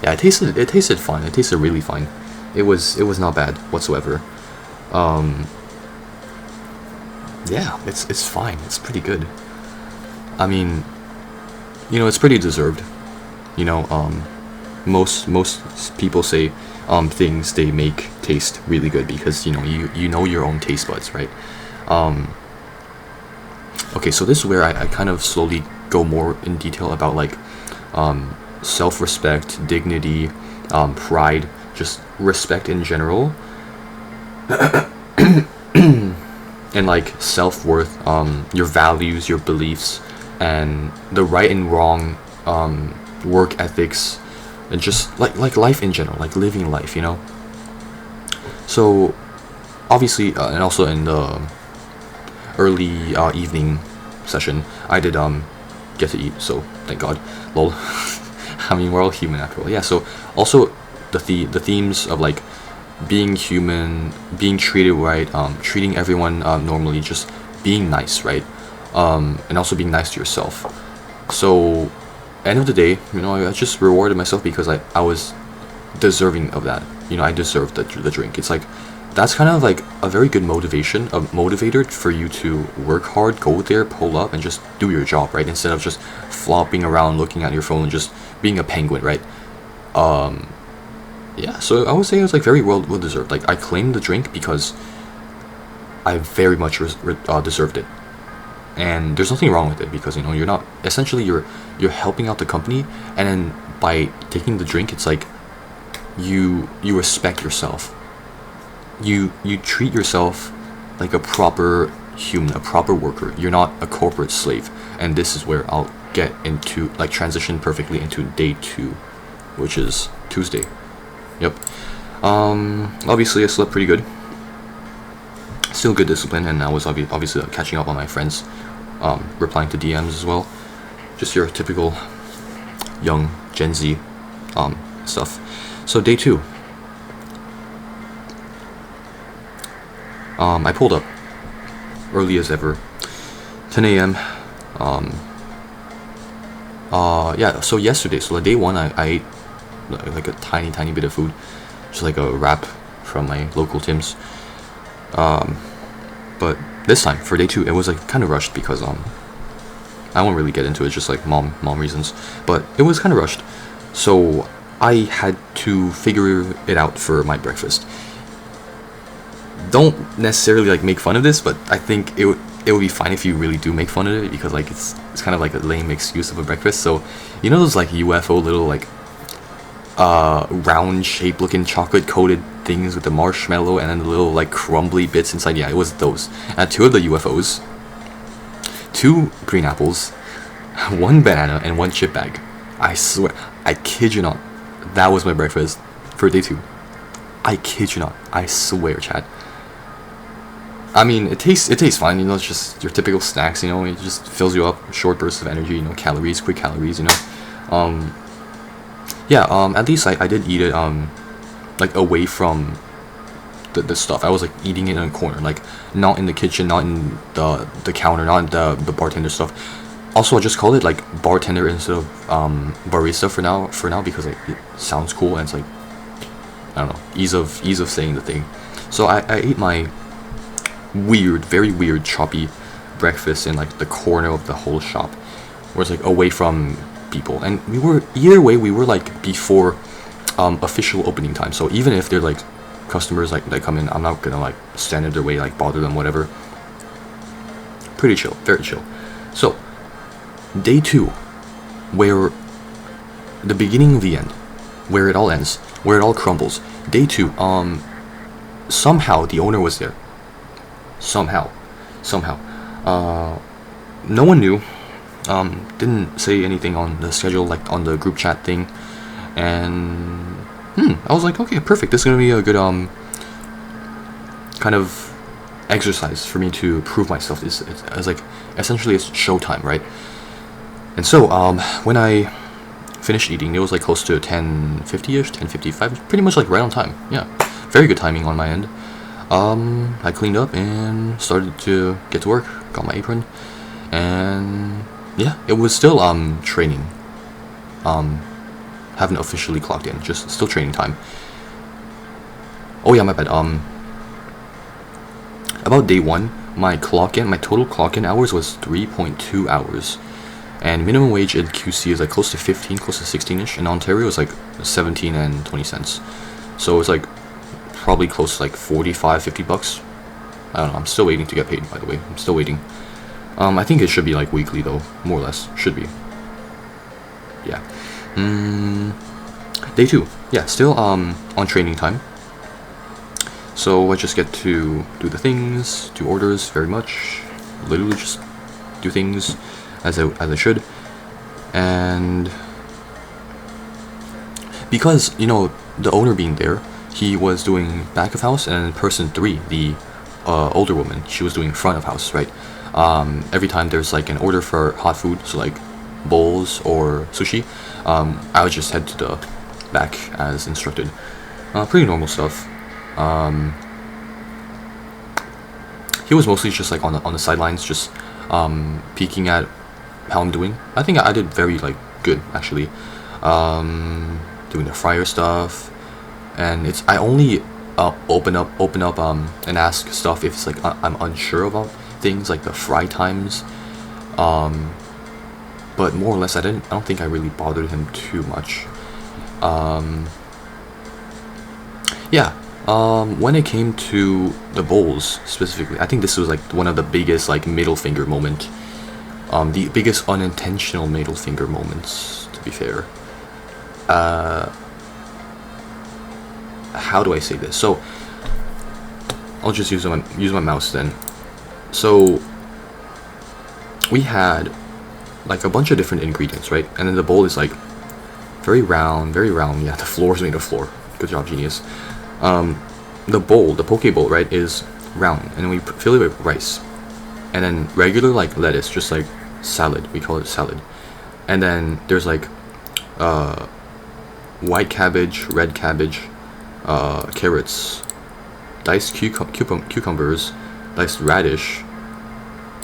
Yeah, it tasted fine. It tasted really fine. It was not bad whatsoever. Yeah, it's fine. It's pretty good. I mean, you know, it's pretty deserved. You know, most people say things they make taste really good because you know your own taste buds, right? Okay, so this is where I kind of slowly go more in detail about like self-respect, dignity, pride, just respect in general, and like self-worth, your values, your beliefs, and the right and wrong, work ethics, and just like life in general, like living life, you know. So obviously, and also in the early evening session, I did get to eat, so thank God. Lol. I mean, we're all human after all. Yeah, so also the themes of like being human, being treated right, treating everyone normally, just being nice, right? And also being nice to yourself. So end of the day, you know, I just rewarded myself because I was deserving of that. You know, I deserved the drink. It's like, that's kind of like a very good motivator for you to work hard, go there, pull up, and just do your job, right? Instead of just flopping around, looking at your phone, and just being a penguin, right? Yeah, so I would say it was like very well deserved. Like, I claimed the drink because I very much deserved it, and there's nothing wrong with it because, you know, you're not, essentially you're helping out the company, and then by taking the drink, it's like you respect yourself. You treat yourself like a proper human, a proper worker. You're not a corporate slave. And this is where I'll get into, like, transition perfectly into day 2, which is Tuesday. Yep. Obviously I slept pretty good. Still good discipline, and I was obviously catching up on my friends, replying to DMs as well. Just your typical young Gen Z stuff. So day 2. I pulled up early as ever, 10 a.m. Yeah, so yesterday, so like day 1, I ate like a tiny bit of food, just like a wrap from my local Tim's. But this time, for day 2, it was like kind of rushed because I won't really get into it, just like mom reasons, but it was kind of rushed. So I had to figure it out for my breakfast. Don't necessarily like make fun of this, but I think it would be fine if you really do make fun of it, because like it's kind of like a lame excuse of a breakfast. So you know those like UFO little like round shaped looking chocolate coated things with the marshmallow and then the little like crumbly bits inside? Yeah, it was those. And 2 of the UFOs, 2 green apples, 1 banana, and 1 chip bag. I swear, I kid you not, that was my breakfast for day 2. I kid you not, I swear, Chad. I mean, it tastes fine, you know, it's just your typical snacks, you know, it just fills you up, short bursts of energy, you know, quick calories, you know. Yeah, at least I did eat it, like, away from the stuff. I was, like, eating it in a corner, like, not in the kitchen, not in the counter, not in the bartender stuff. Also, I just called it, like, bartender instead of, barista for now, because, like, it sounds cool, and it's, like, I don't know, ease of saying the thing. So I ate my very weird choppy breakfast in like the corner of the whole shop, where it's like away from people, and we were like before official opening time. So even if they're like customers like that come in, I'm not gonna like stand in their way, like bother them, whatever. Pretty chill, very chill. So day 2, where the beginning of the end, where it all ends, where it all crumbles. Day 2, somehow the owner was there. Somehow. No one knew. Didn't say anything on the schedule, like on the group chat thing. And I was like, okay, perfect. This is gonna be a good kind of exercise for me to prove myself. It's like essentially it's showtime, right? And so when I finished eating, it was like close to 10:50ish, 10:55, pretty much like right on time. Yeah, very good timing on my end. I cleaned up and started to get to work. Got my apron, and yeah, it was still training. Haven't officially clocked in, just still training time. Oh yeah, my bad. About day one, my total clock in hours was 3.2 hours. And minimum wage in QC is like close to 15, close to 16ish. In Ontario, it's like 17 and 20 cents. So it's like probably close to like 45, 50 bucks. I don't know. I'm still waiting to get paid, by the way. I'm still waiting. I think it should be like weekly though, more or less. Should be. Yeah. Day two. Yeah, still on training time. So I just get to do the things, do orders very much. Literally just do things as I should. And because, you know, the owner being there, he was doing back of house, and person 3, the older woman, she was doing front of house, right? Every time there's like an order for hot food, so like bowls or sushi, I would just head to the back as instructed. Pretty normal stuff. He was mostly just like on the sidelines, just peeking at how I'm doing. I think I did very like good actually. Doing the fryer stuff, and I only open up and ask stuff if it's like I'm unsure about things like the fry times. But more or less I don't think I really bothered him too much. Yeah. When it came to the bowls specifically, I think this was like one of the biggest like middle finger moment. The biggest unintentional middle finger moments, to be fair. How do I say this? So I'll just use my mouse then. So we had like a bunch of different ingredients, right? And then the bowl is like very round, very round. Yeah, the floor is made of floor. Good job, genius. The bowl, the poke bowl, right, is round, and then we fill it with rice, and then regular like lettuce, just like salad. We call it salad. And then there's like white cabbage, red cabbage, carrots, diced cucumbers, diced radish,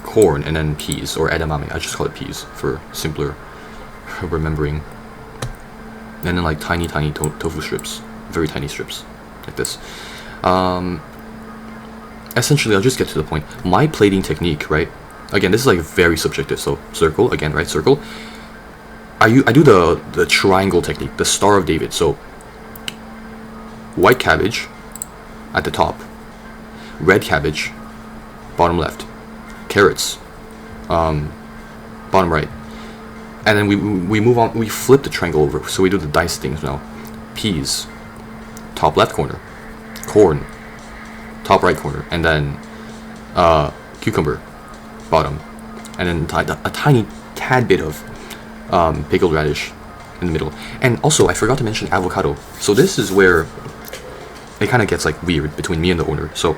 corn, and then peas, or edamame. I just call it peas for simpler remembering. And then like tiny tofu strips, very tiny strips like this. Essentially, I'll just get to the point. My plating technique, right? Again, this is like very subjective. So circle again, right? Circle. I do the triangle technique, the Star of David. So white cabbage at the top, red cabbage bottom left, carrots bottom right, and then we move on. We flip the triangle over. So we do the dice things now. Peas, top left corner, corn, top right corner, and then cucumber bottom, and then a tiny tad bit of pickled radish in the middle. And also I forgot to mention avocado. So this is where it kind of gets like weird between me and the owner. So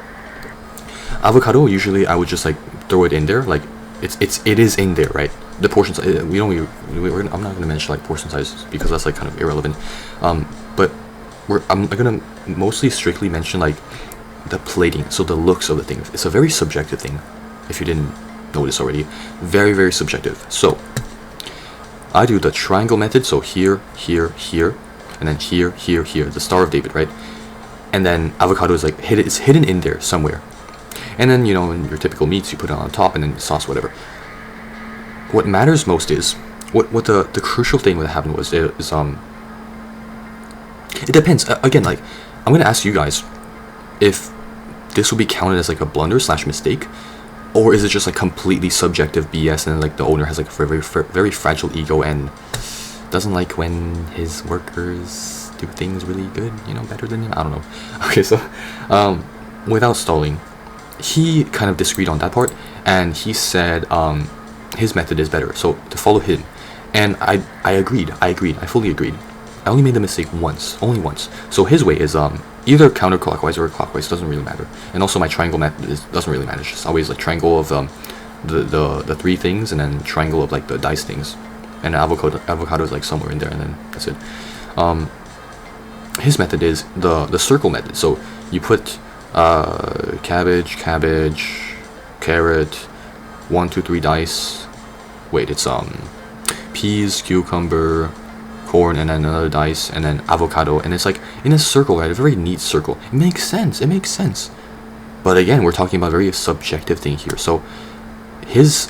avocado, usually I would just like throw it in there, like it is in there, right? The portion size, I'm not gonna mention like portion sizes because that's like kind of irrelevant. But I'm gonna mostly strictly mention like the plating, so the looks of the thing. It's a very subjective thing, if you didn't notice already. Very, very subjective. So I do the triangle method, so here, here, here, and then here, here, here, the Star of David, right? And then avocado is like it's hidden in there somewhere. And then, you know, in your typical meats, you put it on top, and then sauce, whatever. What matters most is what the crucial thing that happened was it depends. Again, like I'm gonna ask you guys if this will be counted as like a blunder / mistake, or is it just like completely subjective BS, and then, like the owner has like a very fragile ego and doesn't like when his workers do things really good, you know, better than him. I don't know. Okay, so without stalling, he kind of disagreed on that part, and he said his method is better, so to follow him. And I agreed. I fully agreed. I only made the mistake once, only once. So his way is either counterclockwise or clockwise, doesn't really matter. And also my triangle method doesn't really matter. It's just always like triangle of the three things, and then triangle of like the dice things, and avocado is like somewhere in there, and then that's it. His method is the circle method. So you put cabbage, carrot, 1, 2, 3 dice. Wait, it's peas, cucumber, corn, and then another dice, and then avocado, and it's like in a circle, right? A very neat circle. It makes sense. But again, we're talking about a very subjective thing here. So his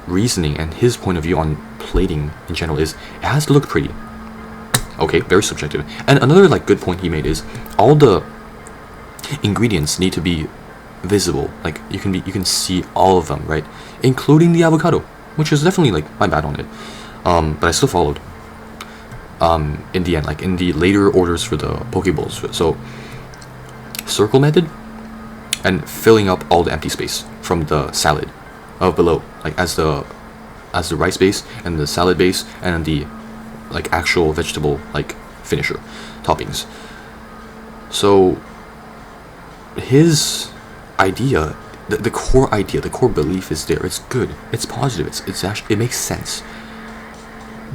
reasoning and his point of view on plating in general is it has to look pretty. Okay, very subjective. And another like good point he made is all the ingredients need to be visible. Like you can see all of them, right? Including the avocado, which is definitely like my bad on it. But I still followed. In the end, like in the later orders for the Pokeballs. So circle method and filling up all the empty space from the salad below, like as the rice base and the salad base and the like actual vegetable like finisher toppings. So his idea, the core idea, the core belief is there. It's good. It's positive. It's actually, it makes sense.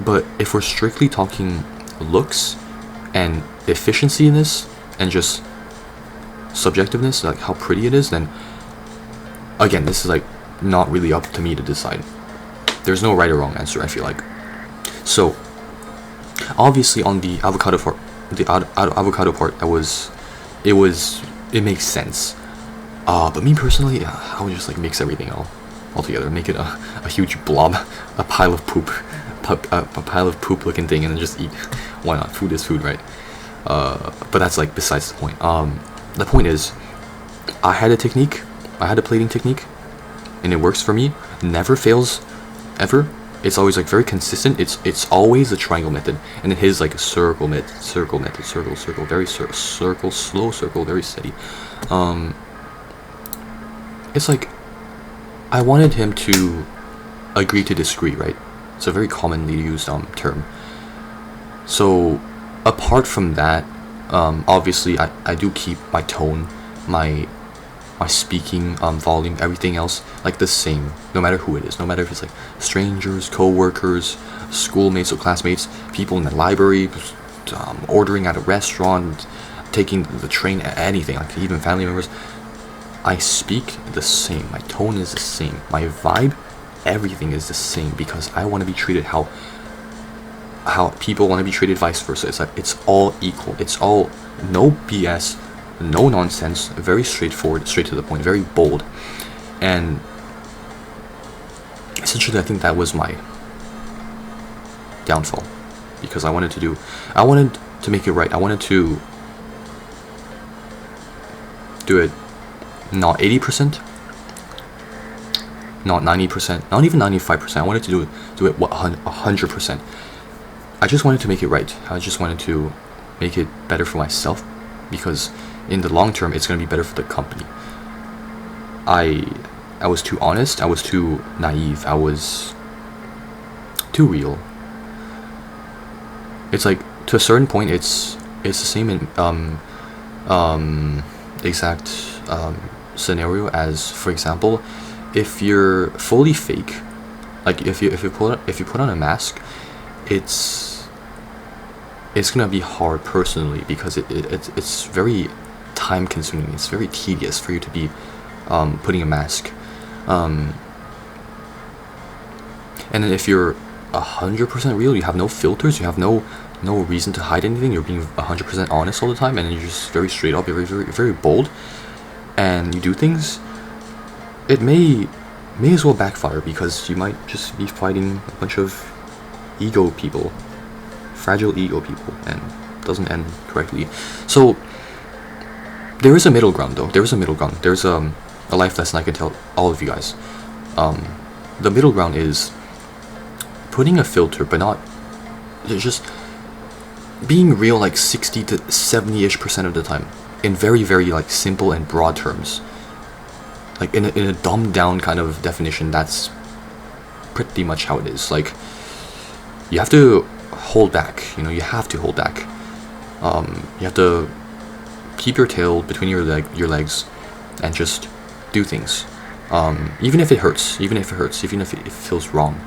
But if we're strictly talking looks and efficiency in this and just subjectiveness, like how pretty it is, then again, this is like not really up to me to decide. There's no right or wrong answer, I feel like. So obviously on the avocado part, it makes sense. But me personally, I would just like mix everything all together, make it a huge blob, a pile of poop. A pile of poop looking thing, and then just eat. Why not? Food is food, right? But that's like besides the point. The point is, I had a plating technique, and it works for me. Never fails, ever. It's always like very consistent. It's always the triangle method, and then his like circle method, very circle, slow circle, very steady. It's like I wanted him to agree to disagree, right? It's a very commonly used term. So apart from that, obviously I do keep my tone, my speaking volume, everything else like the same, no matter who it is, no matter if it's like strangers, co-workers, schoolmates or classmates, people in the library, ordering at a restaurant, taking the train, anything, like even family members. I speak the same, my tone is the same, my vibe, everything is the same, because I want to be treated how people want to be treated, vice versa. It's like it's all equal. It's all no BS, no nonsense, very straightforward, straight to the point, very bold. And essentially I think that was my downfall, because I wanted to make it right. I wanted to do it not 80%, not 90%, not even 95%. I wanted to do it 100%. I just wanted to make it right. I just wanted to make it better for myself, because in the long term it's going to be better for the company. I was too honest, I was too naive, I was too real. It's like to a certain point it's the same in exact scenario as, for example, if you're fully fake, like if you put on a mask, it's gonna be hard personally, because it's very time consuming, it's very tedious for you to be putting a mask, and then if you're 100% real, you have no filters, you have no reason to hide anything, you're being 100% honest all the time, and you're just very straight up, you're very, very bold, and you do things, it may as well backfire, because you might just be fighting a bunch of fragile ego people, and doesn't end correctly. So there is a middle ground, though. There's a life lesson I can tell all of you guys. The middle ground is putting a filter, but not just being real, like 60 to 70-ish% of the time, in very, very like simple and broad terms. Like in a dumbed down kind of definition, that's pretty much how it is. Like, you have to hold back, you have to hold back. You have to keep your tail between your legs, and just do things. Even if it hurts, even if it feels wrong.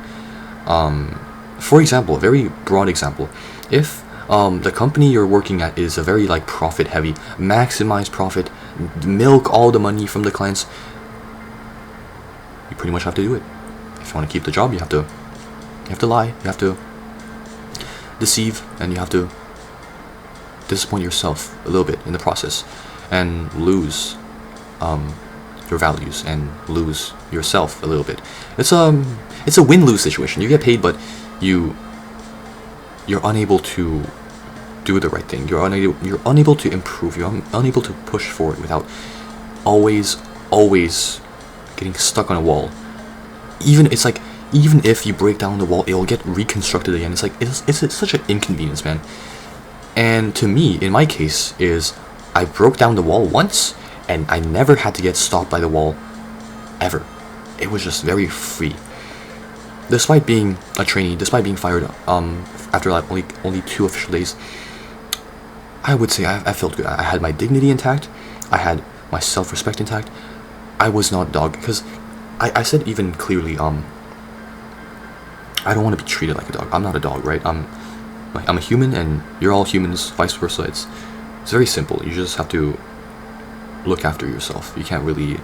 For example, a very broad example, if the company you're working at is a very like profit heavy, maximize profit, milk all the money from the clients, you pretty much have to do it. If you want to keep the job, you have to lie, you have to deceive, and you have to disappoint yourself a little bit in the process, and lose your values, and lose yourself a little bit. It's a win-lose situation. You get paid, but you're unable to do the right thing. You're unable to improve. You're unable to push forward without always getting stuck on a wall. Even if you break down the wall, it'll get reconstructed again. It's such an inconvenience, man. And to me, in my case, is I broke down the wall once, and I never had to get stopped by the wall ever. It was just very free. Despite being a trainee, despite being fired after like only 2 official days, I would say I felt good. I had my dignity intact. I had my self-respect intact. I was not a dog, because I said even clearly, I don't want to be treated like a dog. I'm not a dog, right? I'm a human, and you're all humans, vice versa. It's very simple. You just have to look after yourself. You can't really...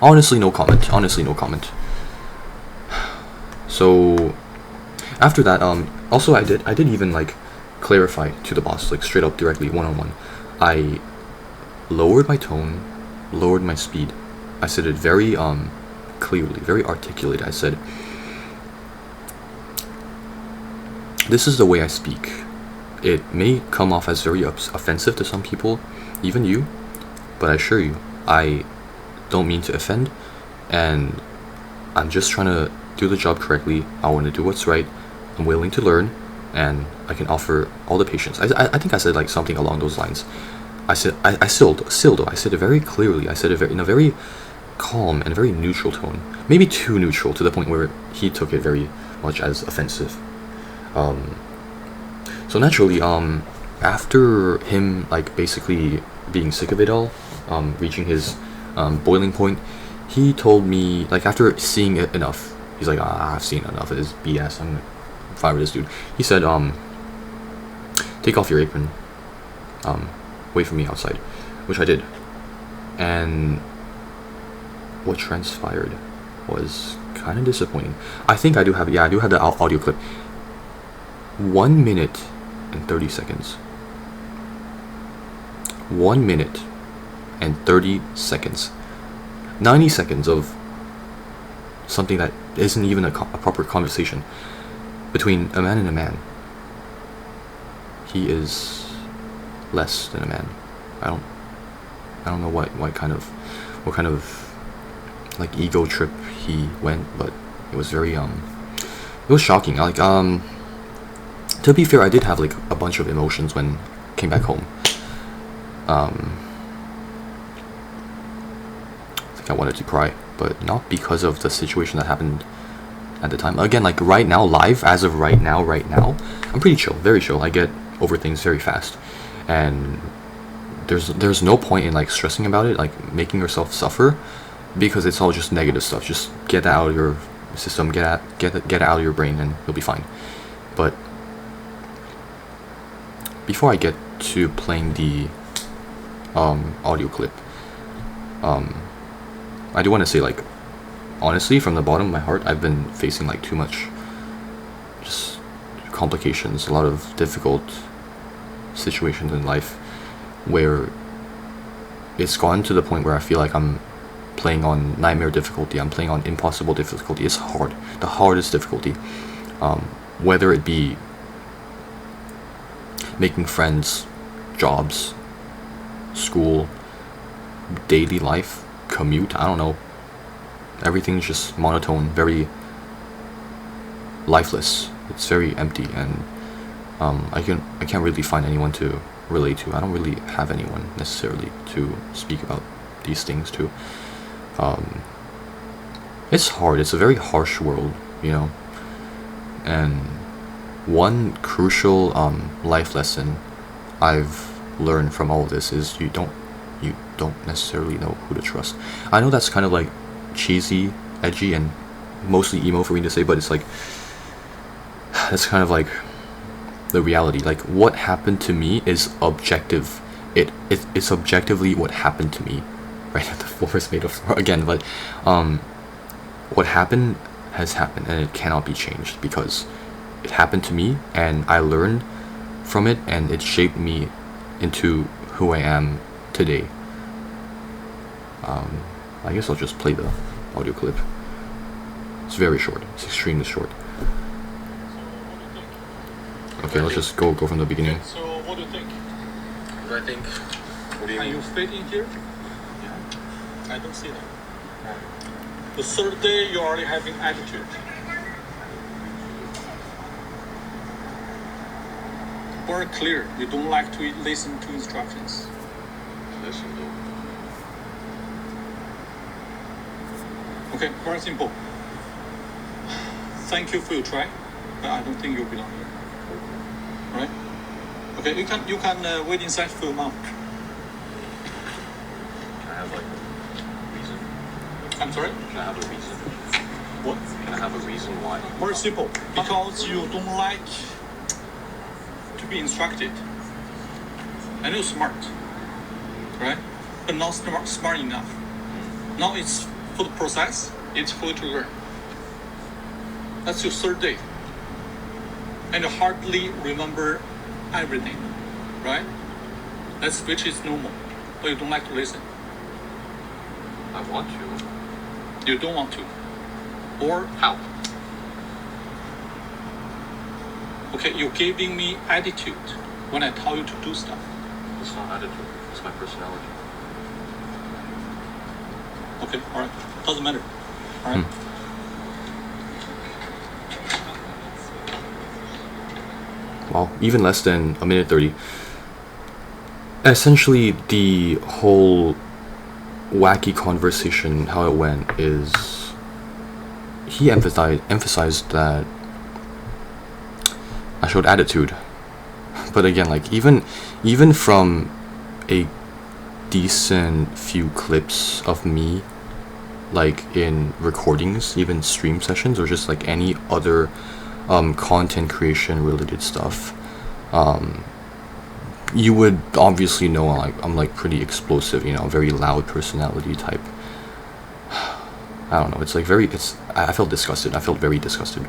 Honestly, no comment. So after that, also I did even like clarify to the boss, like straight up, directly, one-on-one. I lowered my tone, lowered my speed. I said it very clearly, very articulate. I said, this is the way I speak. It may come off as very offensive to some people, even you, but I assure you, I don't mean to offend, and I'm just trying to do the job correctly. I want to do what's right. I'm willing to learn, and I can offer all the patience. I think I said like something along those lines. I said I still though I said it very clearly. I said it in a very calm and very neutral tone, maybe too neutral to the point where he took it very much as offensive. So naturally, after him like basically being sick of it all, reaching his boiling point, he told me, like, after seeing it enough, he's like, I've seen enough of this BS. I'm gonna fire this dude. He said, take off your apron. Wait for me outside, which I did. And what transpired was kind of disappointing. I think I do have the audio clip. 1 minute and 30 seconds. 1 minute and 30 seconds. 90 seconds of something that isn't even a proper conversation between a man and a man. He is less than a man. I don't know what kind of like ego trip he went, but it was very it was shocking. Like to be fair, I did have like a bunch of emotions when I came back home. I think I wanted to cry, but not because of the situation that happened at the time. Again, like right now, live, as of right now, I'm pretty chill, very chill. I get over things very fast, and there's no point in like stressing about it, like making yourself suffer, because it's all just negative stuff. Just get that out of your system, get it out of your brain, and you'll be fine. But before I get to playing the audio clip, I do want to say, like, honestly, from the bottom of my heart, I've been facing like too much just complications, a lot of difficult situations in life where it's gone to the point where I feel like I'm playing on nightmare difficulty, I'm playing on impossible difficulty. It's hard, the hardest difficulty, whether it be making friends, jobs, school, daily life, commute, I don't know. Everything's just monotone, very lifeless. It's very empty, and I can't really find anyone to relate to. I don't really have anyone necessarily to speak about these things to. It's hard. It's a very harsh world, you know. And one crucial life lesson I've learned from all of this is you don't necessarily know who to trust. I know that's kind of like cheesy, edgy, and mostly emo for me to say, but it's like that's kind of like the reality. Like what happened to me is objective. It's objectively what happened to me, right? The floor is made of floor again, but what happened has happened and it cannot be changed because it happened to me and I learned from it and it shaped me into who I am today. I guess I'll just play the audio clip. It's very short. It's extremely short. Okay, let's just go from the beginning. So what do you think? What do I think? What do you Can mean? you fit in here? Yeah. I don't see that. The third day, you're already having attitude. Very clear. You don't like to listen to instructions. Listen though. Okay, very simple. Thank you for your try, but I don't think you belong here. Right? Okay, you can wait inside for a month. Can I have like a reason? I'm sorry? Can I have a reason? What? Can I have a reason why? Very simple. Because you don't like to be instructed. And you're smart. Right? But not smart enough. Now it's for the process, it's for you to learn. That's your third day. And you hardly remember everything. Right? That's which is normal. But you don't like to listen. I want to. You don't want to. Or How? okay, you're giving me attitude when I tell you to do stuff. It's not attitude. It's my personality. Okay, alright. Doesn't matter. Alright. Well, even less than a minute 30. Essentially, the whole wacky conversation, how it went, is he emphasized that I showed attitude. But again, like even from a decent few clips of me, like in recordings, even stream sessions, or just like any other content creation related stuff, you would obviously know I'm like pretty explosive, you know, very loud personality type. I don't know, it's like I felt disgusted. I felt very disgusted.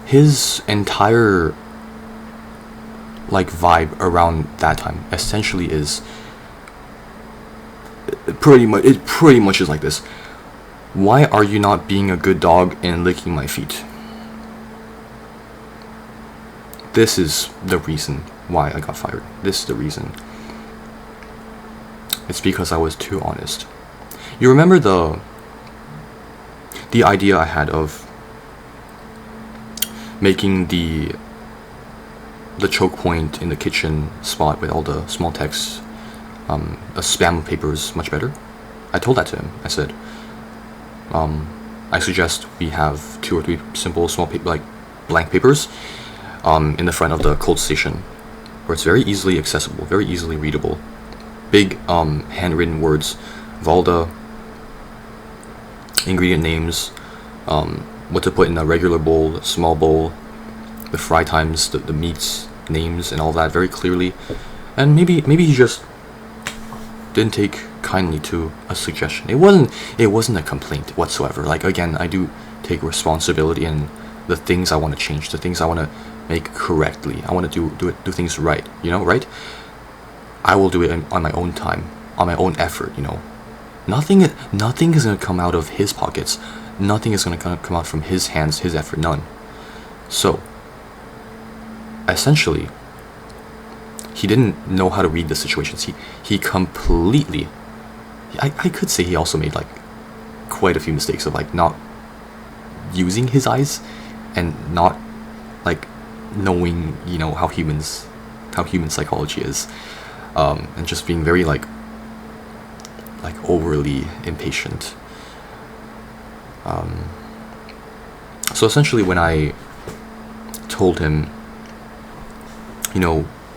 His entire like vibe around that time essentially is pretty much is like this. Why are you not being a good dog and licking my feet? This is the reason why I got fired. This is the reason. It's because I was too honest. You remember the idea I had of making the choke point in the kitchen spot with all the small text, a spam papers much better? I told that to him. I said, I suggest we have 2 or 3 simple small like blank papers in the front of the cold station, where it's very easily accessible, very easily readable. Big handwritten words of all the ingredient names, what to put in a regular bowl, small bowl, the fry times, the meats names, and all that very clearly. And maybe he just didn't take kindly to a suggestion. It wasn't a complaint whatsoever. Like, again, I do take responsibility in the things I want to change, the things I want to make correctly. I want to do things right, you know, right? I will do it on my own time, on my own effort, you know. Nothing is going to come out of his pockets. Nothing is going to come out from his hands, his effort, none. So, essentially, he didn't know how to read the situations. He completely, I could say he also made like quite a few mistakes of like not using his eyes and not like knowing, you know, how human psychology is, and just being very like overly impatient. So essentially, when I told him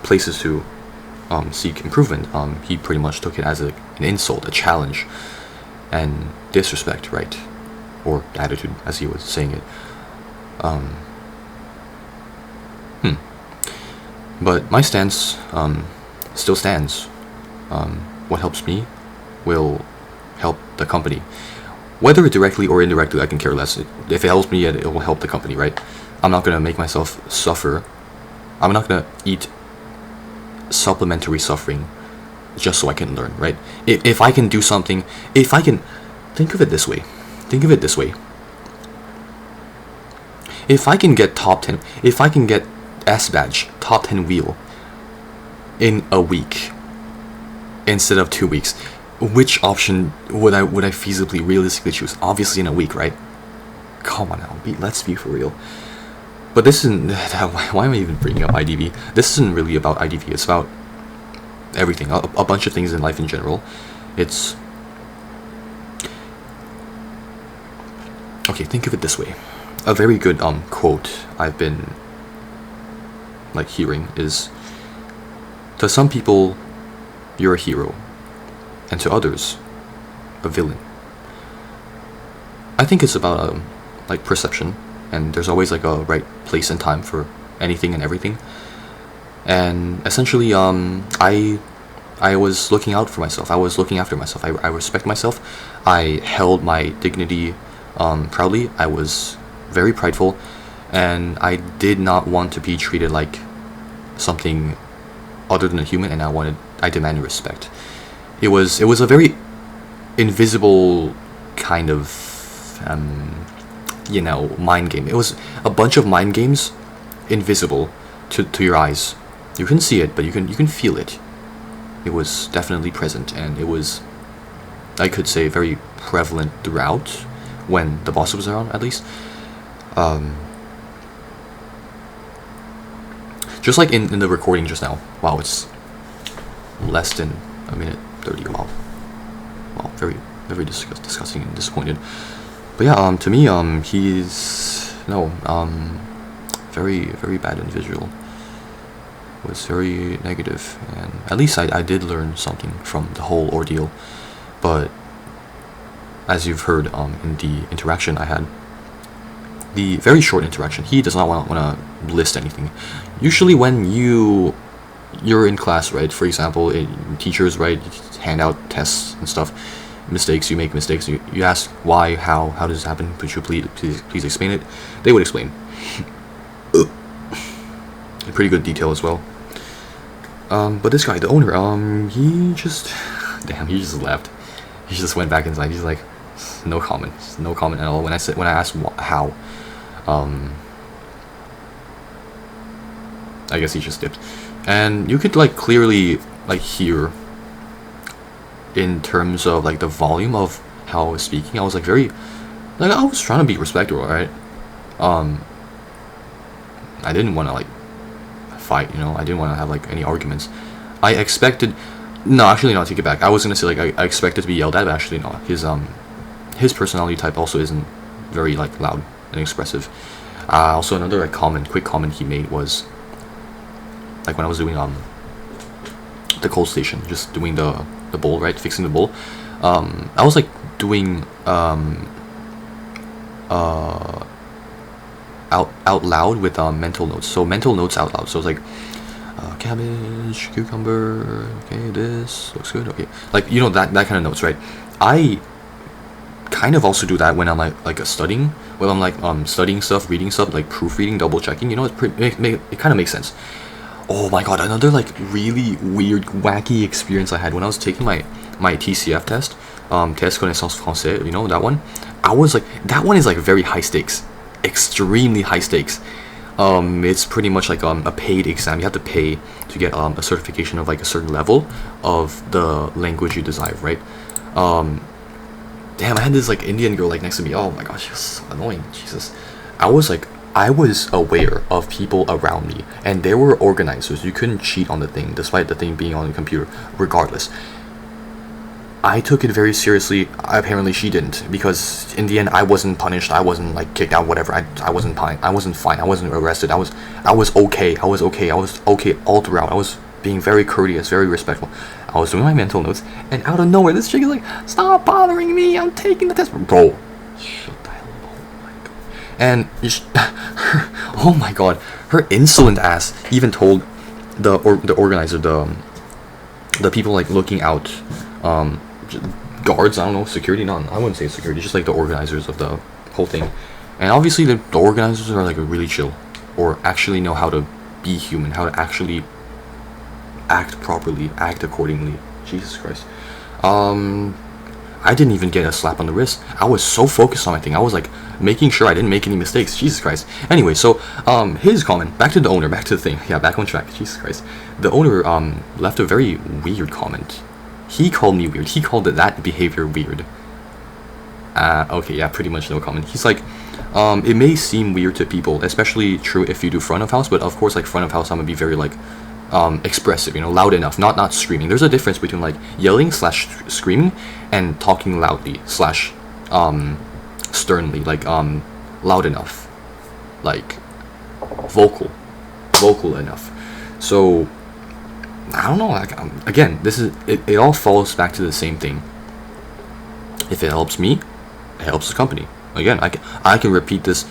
places to seek improvement, he pretty much took it as an insult, a challenge, and disrespect, right? Or attitude, as he was saying it. But my stance still stands. What helps me will help the company. Whether directly or indirectly, I can care less. If it helps me, it will help the company, right? I'm not going to make myself suffer. I'm not going to eat supplementary suffering just so I can learn, right? If I can do something, if I can... Think of it this way. If I can get top 10, if I can get S badge, top 10 wheel in a week instead of 2 weeks, which option would I feasibly, realistically choose? Obviously in a week, right? Come on now, let's be for real. But this isn't... Why am I even bringing up IDV? This isn't really about IDV. It's about everything, a bunch of things in life in general. It's... Okay, think of it this way. A very good quote I've been hearing is, to some people you're a hero, and to others a villain. I think it's about perception, and there's always a right place and time for anything and everything. And essentially I was looking out for myself. I was looking after myself. I respect myself. I held my dignity proudly. I was very prideful, and I did not want to be treated like something other than a human, and I demanded respect. It was a very invisible kind of mind game. It was a bunch of mind games, invisible to your eyes. You couldn't see it, but you can feel it. It was definitely present, and it was, I could say, very prevalent throughout when the boss was around, at least. Just like in the recording just now. Wow, it's less than a minute 30. Wow, very very disgusting and disappointed. But yeah, to me, he's very very bad individual. Was very negative, and at least I did learn something from the whole ordeal. But as you've heard in the interaction I had, the very short interaction, he does not want to list anything. Usually when you're in class, right? For example, teachers, right, hand out tests and stuff. Mistakes, you make mistakes. You ask why, how does this happen? Could you please explain it? They would explain. In pretty good detail as well. But this guy, the owner, he just left. He just went back inside. He's like, no comment at all. When I asked how, I guess he just dipped, and you could clearly hear in terms of the volume of how I was speaking. I was very I was trying to be respectful, right? I didn't want to fight, I didn't want to have any arguments. I expected, no, actually no, take it back. I was gonna say I expected to be yelled at, but actually no. His personality type also isn't very loud and expressive. Also another quick comment he made was when I was doing the coal station, just doing the bowl, right, fixing the bowl. I was doing out loud with mental notes. So mental notes out loud. So it's cabbage, cucumber, okay, this looks good, okay, that kind of notes, right? I kind of also do that when I'm studying, when I'm studying stuff, reading stuff, proofreading, double checking. It kind of makes sense. Oh my god, another really weird, wacky experience I had when I was taking my TCF test, test connaissance français, that one. I was that one is very high stakes, extremely high stakes. It's pretty much a paid exam. You have to pay to get a certification of a certain level of the language you desire, right? Damn, I had this Indian girl next to me. Oh my gosh, she was so annoying. Jesus. I was aware of people around me, and they were organizers. You couldn't cheat on the thing, despite the thing being on the computer. Regardless, I took it very seriously. Apparently she didn't, because in the end I wasn't punished. I wasn't like kicked out, whatever. I wasn't fine. I wasn't fine. I wasn't arrested. I was okay. I was okay. I was okay all throughout. I was being very courteous, very respectful. I was doing my mental notes, and out of nowhere, this chick is like, "Stop bothering me! I'm taking the test, bro." Shut the hell up! Oh my god! And oh my god, her insolent ass even told the organizer, the people like looking out, guards, I don't know, security, not, I wouldn't say security, just like the organizers of the whole thing. And obviously the organizers are like really chill, or actually know how to be human, how to actually act properly, act accordingly. Jesus Christ. I didn't even get a slap on the wrist. I was so focused on my thing. I was like making sure I didn't make any mistakes. Jesus Christ. Anyway, so his comment, back to the owner, back to the thing. Yeah, back on track. Jesus Christ. The owner left a very weird comment. He called me weird. He called that behavior weird. Okay, yeah, pretty much no comment. He's like, it may seem weird to people, especially true if you do front of house, but of course, like front of house, I'm gonna be very like expressive, you know, loud enough, not screaming. There's a difference between like yelling / screaming and talking loudly / sternly, like loud enough, like vocal enough. So I don't know, like, again, this is it all falls back to the same thing. If it helps me, it helps the company. Again, I can repeat this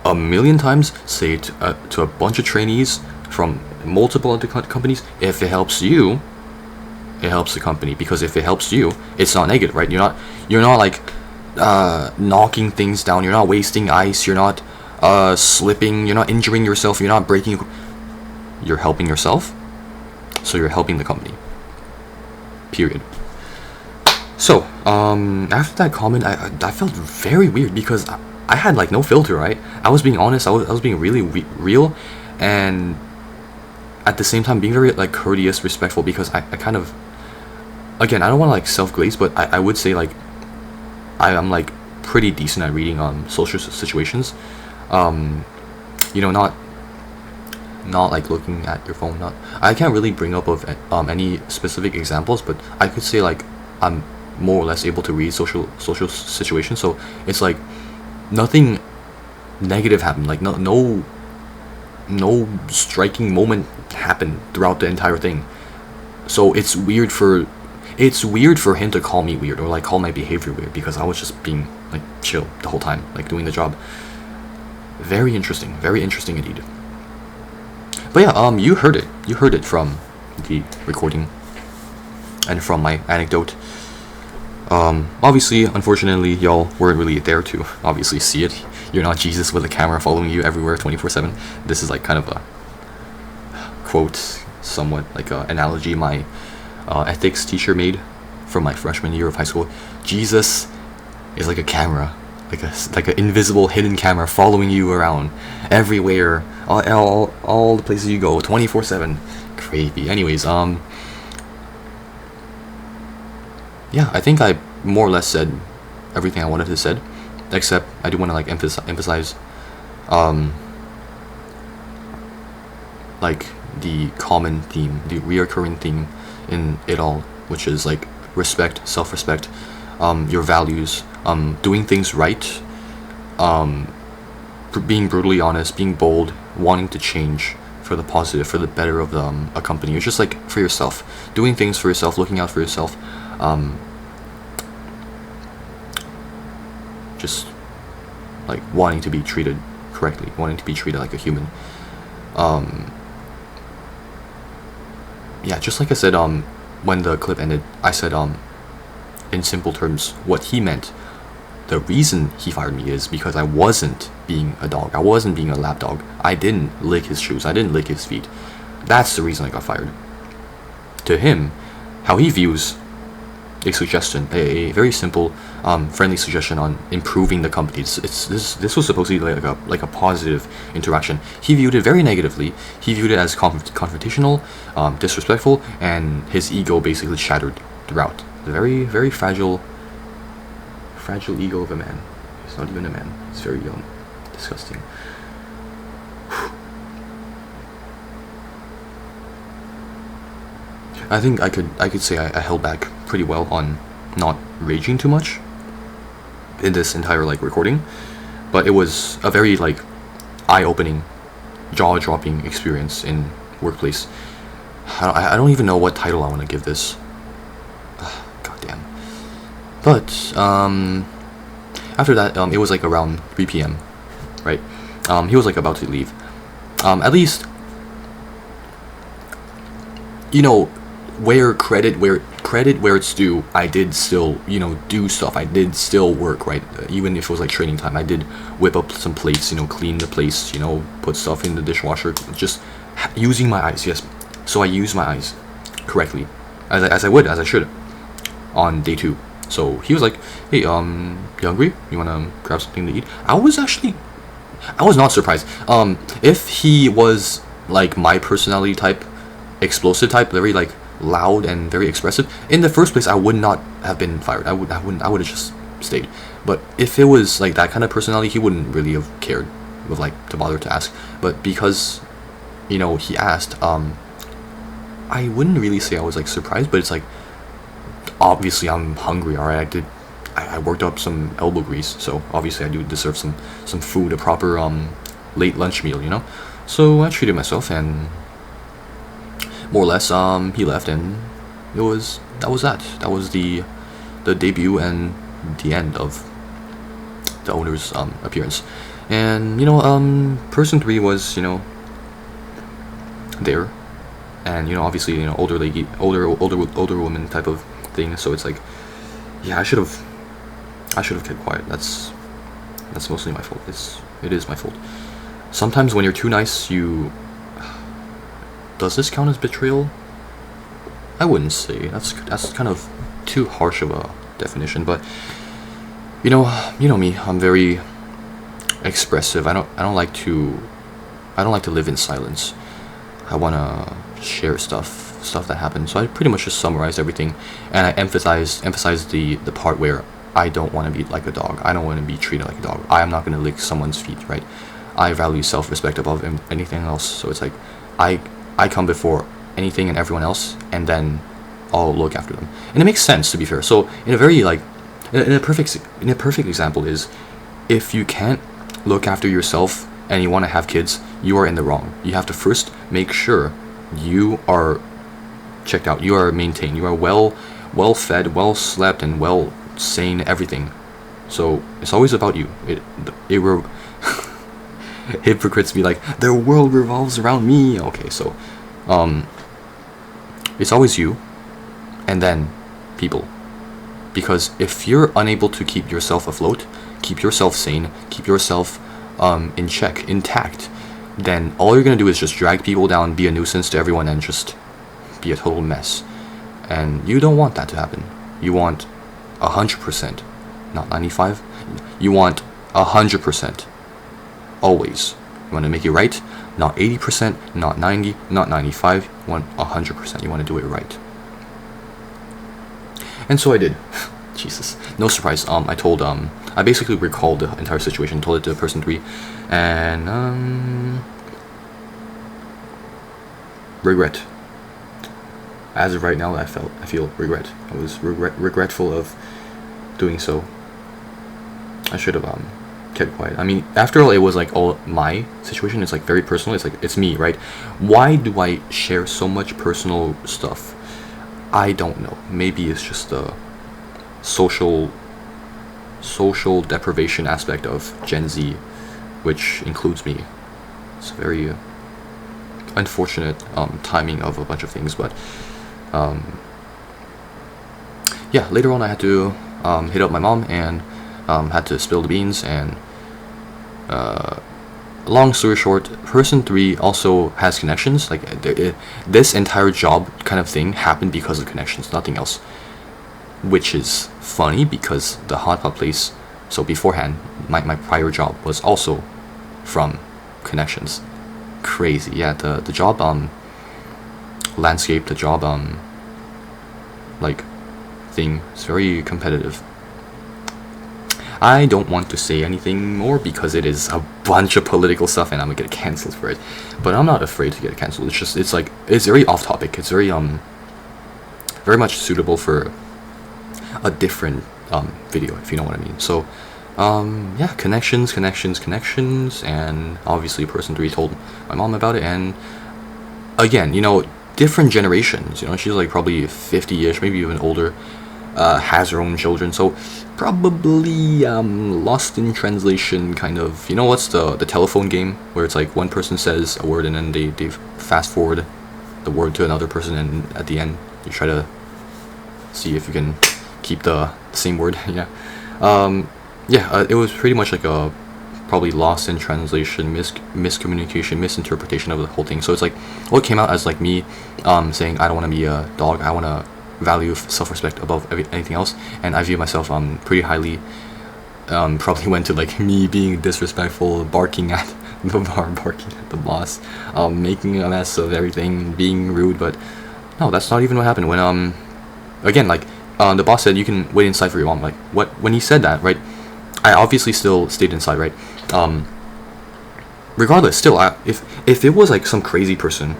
a million times, say it to a bunch of trainees from multiple other companies. If it helps you, it helps the company, because if it helps you, it's not negative, right? You're not like knocking things down, you're not wasting ice, you're not slipping, you're not injuring yourself, you're not breaking. You're helping yourself, so you're helping the company, period. So after that comment, I felt very weird, because I had like no filter, right? I was being honest, I was being really real, and at the same time being very like courteous, respectful, because I kind of, again, I don't want to like self-glaze, but I would say like I'm like pretty decent at reading social situations. You know, not like looking at your phone. Not, I can't really bring up of any specific examples, but I could say like I'm more or less able to read social situations. So it's like nothing negative happened, like no striking moment happened throughout the entire thing. So it's weird for him to call me weird, or like call my behavior weird, because I was just being like chill the whole time, like doing the job. Very interesting indeed. But yeah, you heard it from the recording and from my anecdote. Obviously, unfortunately, y'all weren't really there to obviously see it. You're not Jesus with a camera following you everywhere 24/7. This is like kind of a quote, somewhat like an analogy my ethics teacher made from my freshman year of high school. Jesus is like a camera, like an invisible hidden camera following you around everywhere, all the places you go 24/7. Crazy. Anyways, yeah, I think I more or less said everything I wanted to said, except I do want to like emphasize like the common theme, the reoccurring theme in it all, which is like respect, self-respect, your values, doing things right, being brutally honest, being bold, wanting to change for the positive, for the better of a company. It's just like for yourself, doing things for yourself, looking out for yourself, just like wanting to be treated correctly, wanting to be treated like a human. Yeah, just like I said, when the clip ended, I said, in simple terms, what he meant. The reason he fired me is because I wasn't being a dog. I wasn't being a lap dog. I didn't lick his shoes. I didn't lick his feet. That's the reason I got fired. To him, how he views a suggestion, a very simple, friendly suggestion on improving the company. This was supposed to be like a positive interaction. He viewed it very negatively. He viewed it as confrontational, disrespectful, and his ego basically shattered throughout. The very, very fragile ego of a man. He's not even a man. He's very young. Disgusting. I think I could say I held back pretty well on not raging too much in this entire like recording, but it was a very like eye-opening, jaw-dropping experience in workplace. I don't even know what title I want to give this. God damn. But after that, it was like around 3 p.m. Right? He was like about to leave. At least, you know, where credit where it's due, I did still, you know, do stuff. I did still work, right? Even if it was like training time, I did whip up some plates, you know, clean the place, you know, put stuff in the dishwasher, just using my eyes. Yes, so I use my eyes correctly, as I should, on day 2. So he was like, "Hey, you hungry? You wanna grab something to eat?" I was not surprised. If he was like my personality type, explosive type, very like loud and very expressive, in the first place I would not have been fired. I would have just stayed. But if it was like that kind of personality, he wouldn't really have cared, with like to bother to ask. But because, you know, he asked, I wouldn't really say I was like surprised, but it's like, obviously I'm hungry. All right, I worked up some elbow grease, so obviously I do deserve some food, a proper late lunch meal, you know. So I treated myself, and more or less he left, and that was the debut and the end of the owner's appearance. And you know, person 3 was, you know, there, and you know, obviously, you know, older woman type of thing. So it's like, yeah, I should have kept quiet. That's mostly my fault. It is my fault. Sometimes when you're too nice, does this count as betrayal? I wouldn't say. That's kind of too harsh of a definition. But you know me. I'm very expressive. I don't like to live in silence. I wanna share stuff that happened. So I pretty much just summarized everything, and I emphasized the part where I don't want to be like a dog. I don't want to be treated like a dog. I am not gonna lick someone's feet, right? I value self-respect above anything else. So it's like I come before anything and everyone else, and then I'll look after them. And it makes sense, to be fair. So in a very like in a perfect example is, if you can't look after yourself and you want to have kids, you are in the wrong. You have to first make sure you are checked out, you are maintained, you are well fed, well slept, and well sane, everything. So it's always about you. Hypocrites be like, their world revolves around me. Okay, so it's always you, and then people. Because if you're unable to keep yourself afloat, keep yourself sane, keep yourself in check, intact, then all you're gonna do is just drag people down, be a nuisance to everyone, and just be a total mess. And you don't want that to happen. You want 100%, not 95. You want 100%. Always. You want to make it right, not 80%, not 90, not 95. You want 100%. You want to do it right. And so I did. Jesus, no surprise. I basically recalled the entire situation, told it to person 3, and regret. As of right now, I feel regret. I was regretful of doing so. I should have kept quiet. I mean, after all, it was like all my situation. It's like very personal. It's like, it's me, right? Why do I share so much personal stuff? I don't know. Maybe it's just the social deprivation aspect of Gen Z, which includes me. It's very unfortunate timing of a bunch of things, but yeah, later on I had to hit up my mom and had to spill the beans, and long story short, person 3 also has connections. Like this entire job kind of thing happened because of connections, nothing else, which is funny because the hot pot place, so beforehand my prior job was also from connections. Crazy. Yeah, the job landscape, the job like thing is very competitive. I don't want to say anything more because it is a bunch of political stuff and I'm gonna get cancelled for it. But I'm not afraid to get cancelled. It's very off topic. It's very much suitable for a different video, if you know what I mean. So yeah, connections, and obviously person 3 told my mom about it, and again, you know, different generations, you know, she's like probably 50-ish, maybe even older, has her own children, so probably lost in translation, kind of. You know what's the telephone game where it's like one person says a word and then they fast forward the word to another person, and at the end you try to see if you can keep the same word. Yeah. It was pretty much like a probably lost in translation, miscommunication, misinterpretation of the whole thing. So it's like what came out as like me saying I don't want to be a dog, I want to value self-respect above anything else, and I view myself pretty highly. Probably went to like me being disrespectful, barking at the bar, barking at the boss, making a mess of everything, being rude. But no, that's not even what happened. When again, like the boss said you can wait inside for your mom. Like when he said that, right, I obviously still stayed inside, right. Regardless, still, if it was like some crazy person,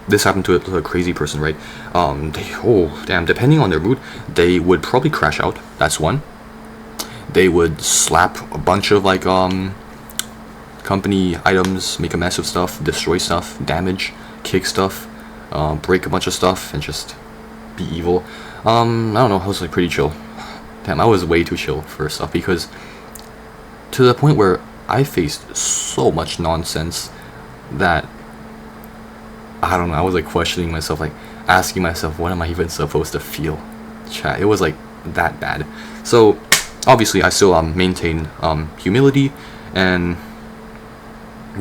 this happened to a crazy person, right? Depending on their mood, they would probably crash out. That's one. They would slap a bunch of like company items, make a mess of stuff, destroy stuff, damage, kick stuff, break a bunch of stuff, and just be evil. I don't know, I was like pretty chill. Damn, I was way too chill for stuff, because to the point where I faced so much nonsense that I don't know, I was like questioning myself, like asking myself, what am I even supposed to feel? Chat, it was like that bad. So obviously I still maintain humility, and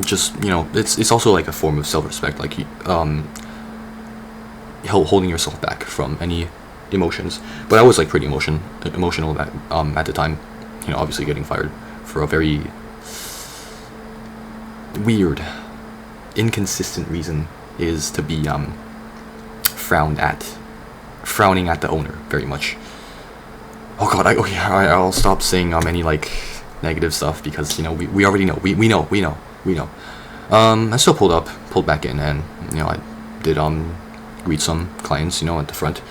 just, you know, it's also like a form of self-respect, like holding yourself back from any emotions. But I was like pretty emotional at the time, you know, obviously getting fired for a very weird, inconsistent reason is to be frowning at the owner very much. Oh god, I'll stop saying any like negative stuff, because you know we already know, we know. I still pulled back in, and you know I did greet some clients, you know, at the front,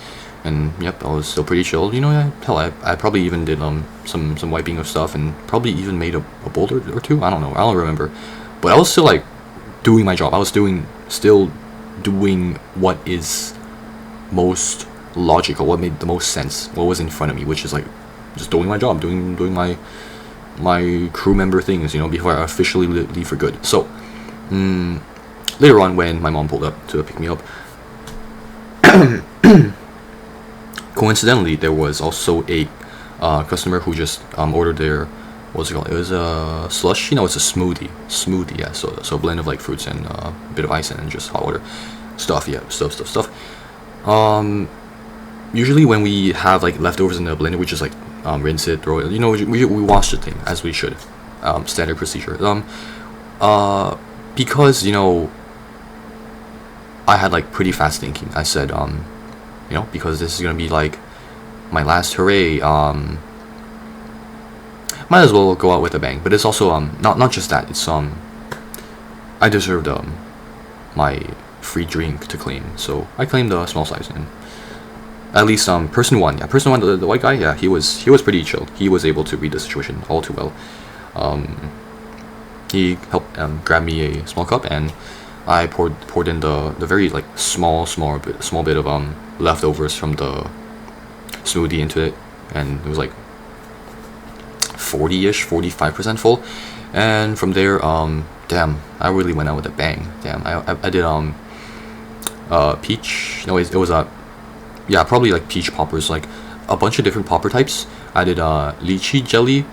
and yep, I was still pretty chill. You know, hell, I probably even did some wiping of stuff, and probably even made a boulder or two. I don't know, I don't remember, but I was still like doing my job. I was still doing what is most logical, what made the most sense, what was in front of me, which is like just doing my job, doing my crew member things, you know, before I officially leave for good. So later on, when my mom pulled up to pick me up, coincidentally there was also a customer who just ordered their, what's it called? It was a slush. You know, it's a smoothie. Yeah. So a blend of like fruits and a bit of ice and just hot water stuff. Yeah, stuff. Usually when we have like leftovers in the blender, we just like rinse it, throw it. You know, we wash the thing as we should. Standard procedure. Because you know, I had like pretty fast thinking. I said, you know, because this is gonna be like my last hooray. Might as well go out with a bang. But it's also not just that. It's I deserved my free drink to claim, so I claimed the small size. And at least person one, the white guy, yeah, he was pretty chill. He was able to read the situation all too well. He helped grab me a small cup, and I poured in the very like small bit of leftovers from the smoothie into it, and it was like 45% full. And from there, damn, I really went out with a bang. Damn, I did peach. No, it was yeah, probably like peach poppers, like a bunch of different popper types. I did lychee jelly,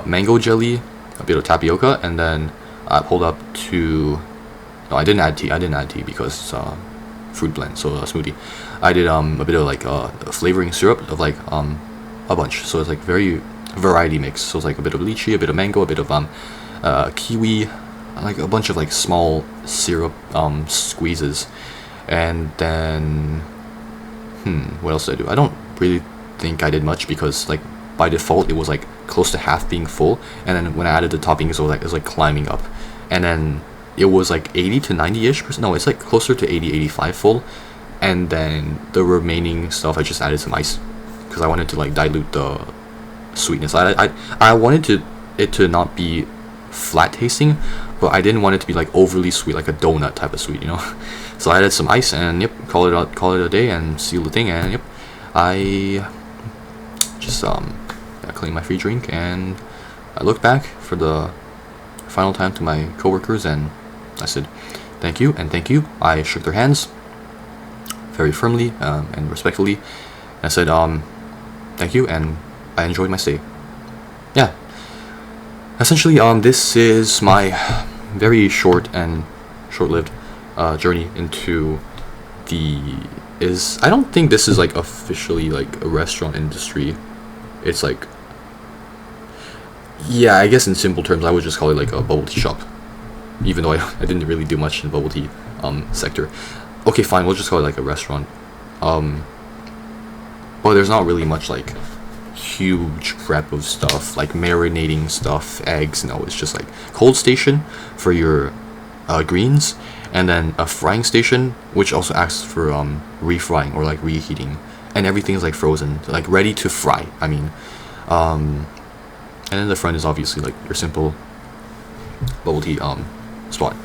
mango jelly, a bit of tapioca, and then I pulled up to. No, I didn't add tea because it's fruit blend, so a smoothie. I did a bit of like flavoring syrup of like a bunch, so it's like very variety mix. So it's like a bit of lychee, a bit of mango, a bit of kiwi, like a bunch of like small syrup squeezes. And then what else did I do? I don't really think I did much, because like by default it was like close to half being full, and then when I added the toppings, it was like climbing up, and then it was like 80 to 90-ish%. No, it's like closer to 80, 85 full, and then the remaining stuff I just added some ice, because I wanted to like dilute the sweetness. I wanted it to not be flat tasting, but I didn't want it to be like overly sweet, like a donut type of sweet, you know. So I added some ice, and yep, call it a day, and seal the thing, and yep, I just claimed my free drink, and I looked back for the final time to my coworkers, and I said thank you and thank you. I shook their hands very firmly and respectfully. I said thank you, and I enjoyed my stay. Yeah, essentially this is my very short-lived journey into I don't think this is like officially like a restaurant industry. It's like, yeah, I guess in simple terms I would just call it like a bubble tea shop, even though I didn't really do much in the bubble tea sector. Okay, fine, we'll just call it like a restaurant. But there's not really much like huge prep of stuff, like marinating stuff, eggs. No, it's just like cold station for your greens, and then a frying station which also acts for refrying or like reheating, and everything's like frozen, like ready to fry. I mean, and then the front is obviously like your simple bubble tea spot.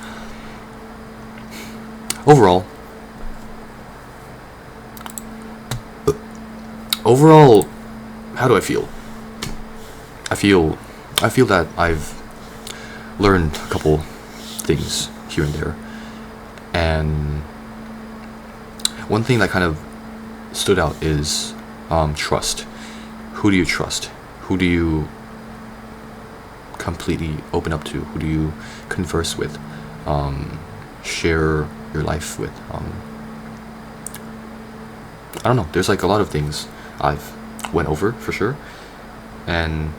Overall, how do I feel? I feel that I've learned a couple things here and there, and one thing that kind of stood out is trust. Who do you trust? Who do you completely open up to? Who do you converse with? Share your life with? I don't know. There's like a lot of things I've went over for sure, and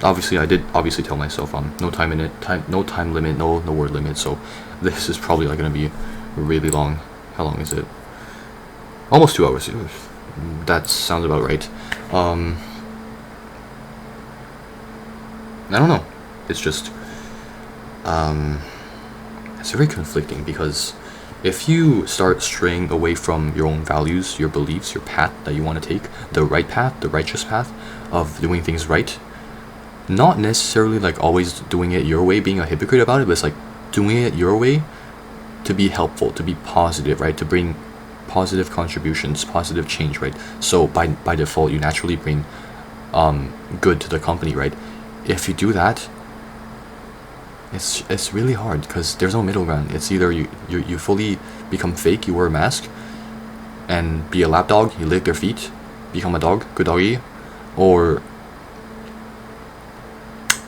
obviously I did tell myself no time limit, no word limit. So this is probably like gonna be really long. How long is it? Almost 2 hours. That sounds about right. I don't know. It's just it's very conflicting, because if you start straying away from your own values, your beliefs, your path that you want to take, the right path, the righteous path of doing things right, not necessarily like always doing it your way, being a hypocrite about it, but it's like doing it your way to be helpful, to be positive, right? To bring positive contributions, positive change, right? So by default, you naturally bring good to the company, right? If you do that, it's really hard, because there's no middle ground. It's either you fully become fake, you wear a mask and be a lapdog, you lick their feet, become a dog, good doggy, or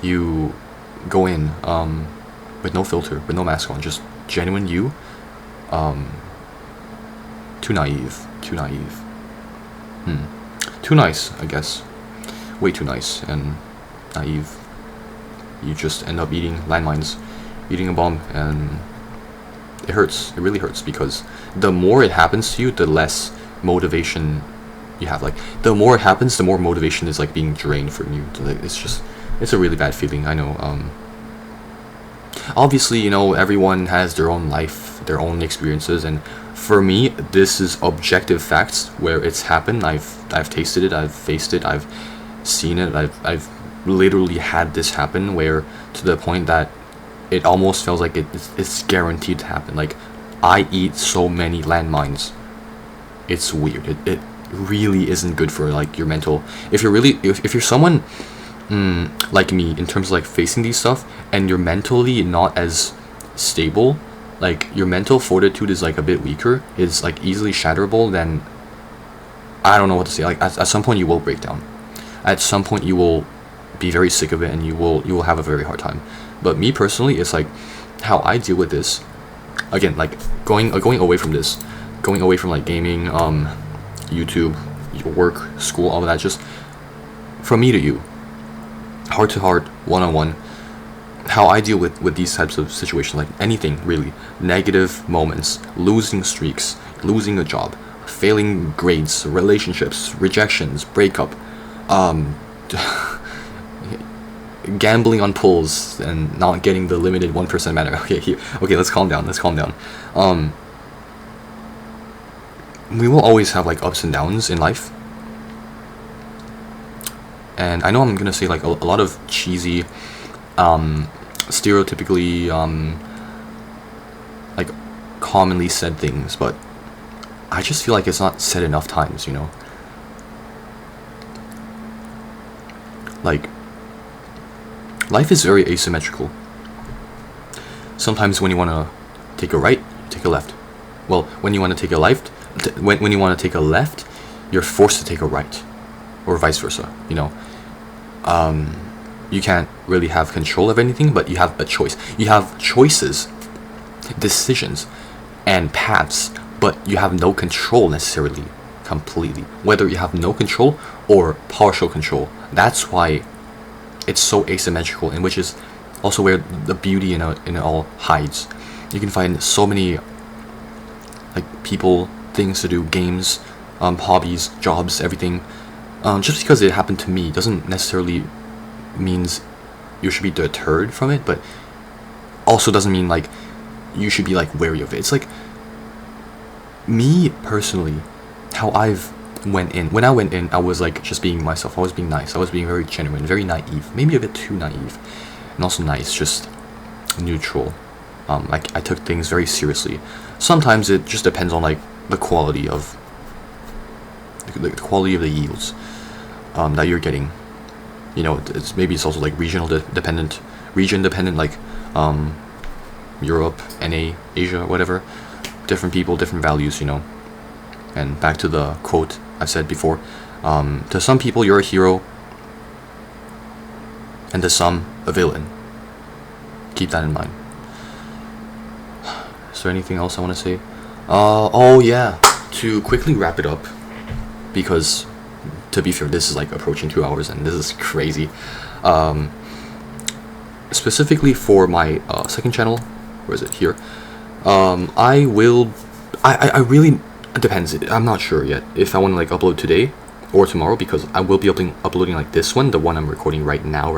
you go in with no filter, with no mask on, just genuine you. Too naive. Too nice, I guess. Way too nice and naive. You just end up eating landmines, eating a bomb, and it hurts. It really hurts, because the more it happens to you, the less motivation you have. Like, the more it happens, the more motivation is like being drained from you. It's a really bad feeling, I know. Obviously, you know, everyone has their own life, their own experiences, and for me, this is objective facts where it's happened. I've tasted it, I've faced it, I've seen it, I've literally had this happen, where to the point that it almost feels like it's guaranteed to happen. Like, I eat so many landmines, it's weird. It really isn't good for like your mental. If you're someone like me, in terms of like facing these stuff, and you're mentally not as stable, like your mental fortitude is like a bit weaker, is like easily shatterable, then I don't know what to say. Like at some point you will break down. At some point you will be very sick of it, and you will have a very hard time. But me personally, it's like how I deal with this, again, like going away from this, going away from like gaming, YouTube, your work, school, all of that, just from me to you, heart to heart, one-on-one, how I deal with these types of situations, like anything really, negative moments, losing streaks, losing a job, failing grades, relationships, rejections, breakup, gambling on pulls and not getting the limited 1% matter. Okay, let's calm down. We will always have like ups and downs in life, And I know I'm gonna say like a lot of cheesy, stereotypically, like commonly said things, but I just feel like it's not said enough times, you know? Like, life is very asymmetrical. Sometimes when you want to take a right, you take a left. Well, when you want to take a left, when you want to take a left, you're forced to take a right, or vice versa, you know? You can't really have control of anything, but you have a choice. You have choices, decisions, and paths, but you have no control necessarily, completely. Whether you have no control or partial control. That's why it's so asymmetrical, and which is also where the beauty in it all hides. You can find so many like people, things to do, games, hobbies, jobs, everything. Just because it happened to me doesn't necessarily means you should be deterred from it, but also doesn't mean like you should be like wary of it. It's like, me personally, how I've went in. When I went in, I was like just being myself. I was being nice. I was being very genuine, very naive, maybe a bit too naive, and also nice, just neutral. Like I took things very seriously. Sometimes it just depends on like the quality of the quality of the yields that you're getting. You know, it's also like region dependent, like Europe, NA, Asia, whatever. Different people, different values, you know. And back to the quote I said before, to some people you're a hero, and to some a villain. Keep that in mind. Is there anything else I want to say? Oh yeah, to quickly wrap it up, because to be fair, this is like approaching 2 hours and this is crazy. Specifically for my second channel, where is it? Here. I really, it depends. I'm not sure yet if I want to like upload today or tomorrow, because I will be uploading like this one, the one I'm recording right now,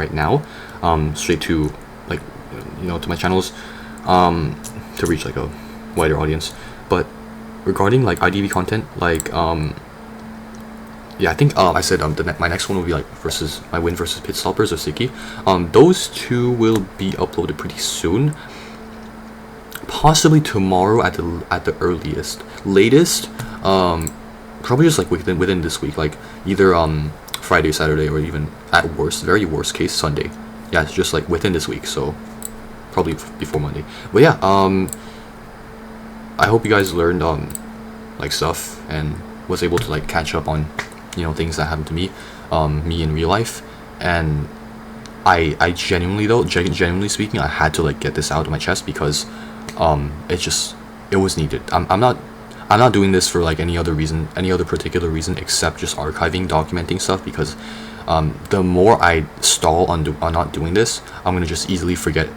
straight to like, you know, to my channels, to reach like a wider audience. But regarding like IDV content, like yeah, I think I said my next one will be like my win versus Pit Stoppers or Siki. Those two will be uploaded pretty soon. Possibly tomorrow at the earliest. Latest, probably just like within this week, like either Friday, Saturday, or even at worst, very worst case, Sunday. Yeah, it's just like within this week, so probably before Monday. But yeah, I hope you guys learned like stuff and was able to like catch up on, you know, things that happened to me in real life. And I genuinely speaking, I had to like get this out of my chest, because it was needed. I'm not doing this for like any other particular reason except just archiving, documenting stuff, because the more I stall on not doing this, I'm gonna just easily forget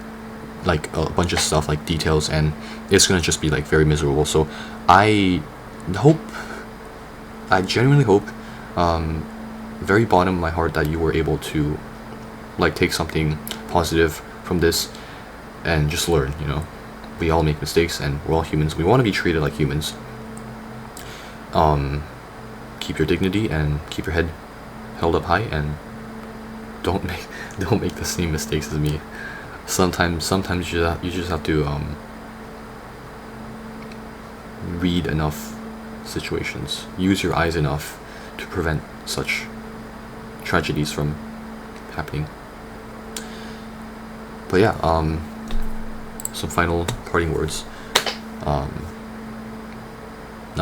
like a bunch of stuff, like details, and it's gonna just be like very miserable. So I genuinely hope, very bottom of my heart, that you were able to like take something positive from this and just learn. You know, we all make mistakes and we're all humans. We want to be treated like humans. Keep your dignity and keep your head held up high, and don't make the same mistakes as me. Sometimes you just have to read enough situations, use your eyes enough to prevent such tragedies from happening. But yeah, some final parting words. Not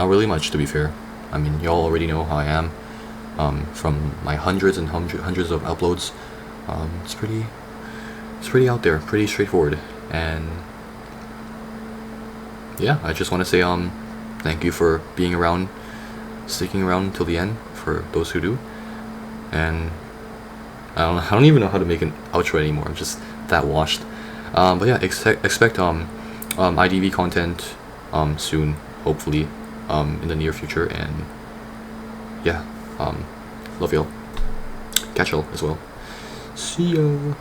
really much, to be fair. I mean, y'all already know how I am, from my hundreds of uploads. It's pretty out there, pretty straightforward. And yeah, I just want to say thank you for being around, sticking around till the end, for those who do. And I don't even know how to make an outro anymore. I'm just that washed. But yeah, expect IDV content soon, hopefully, in the near future. And yeah, love y'all. Catch y'all as well. See ya.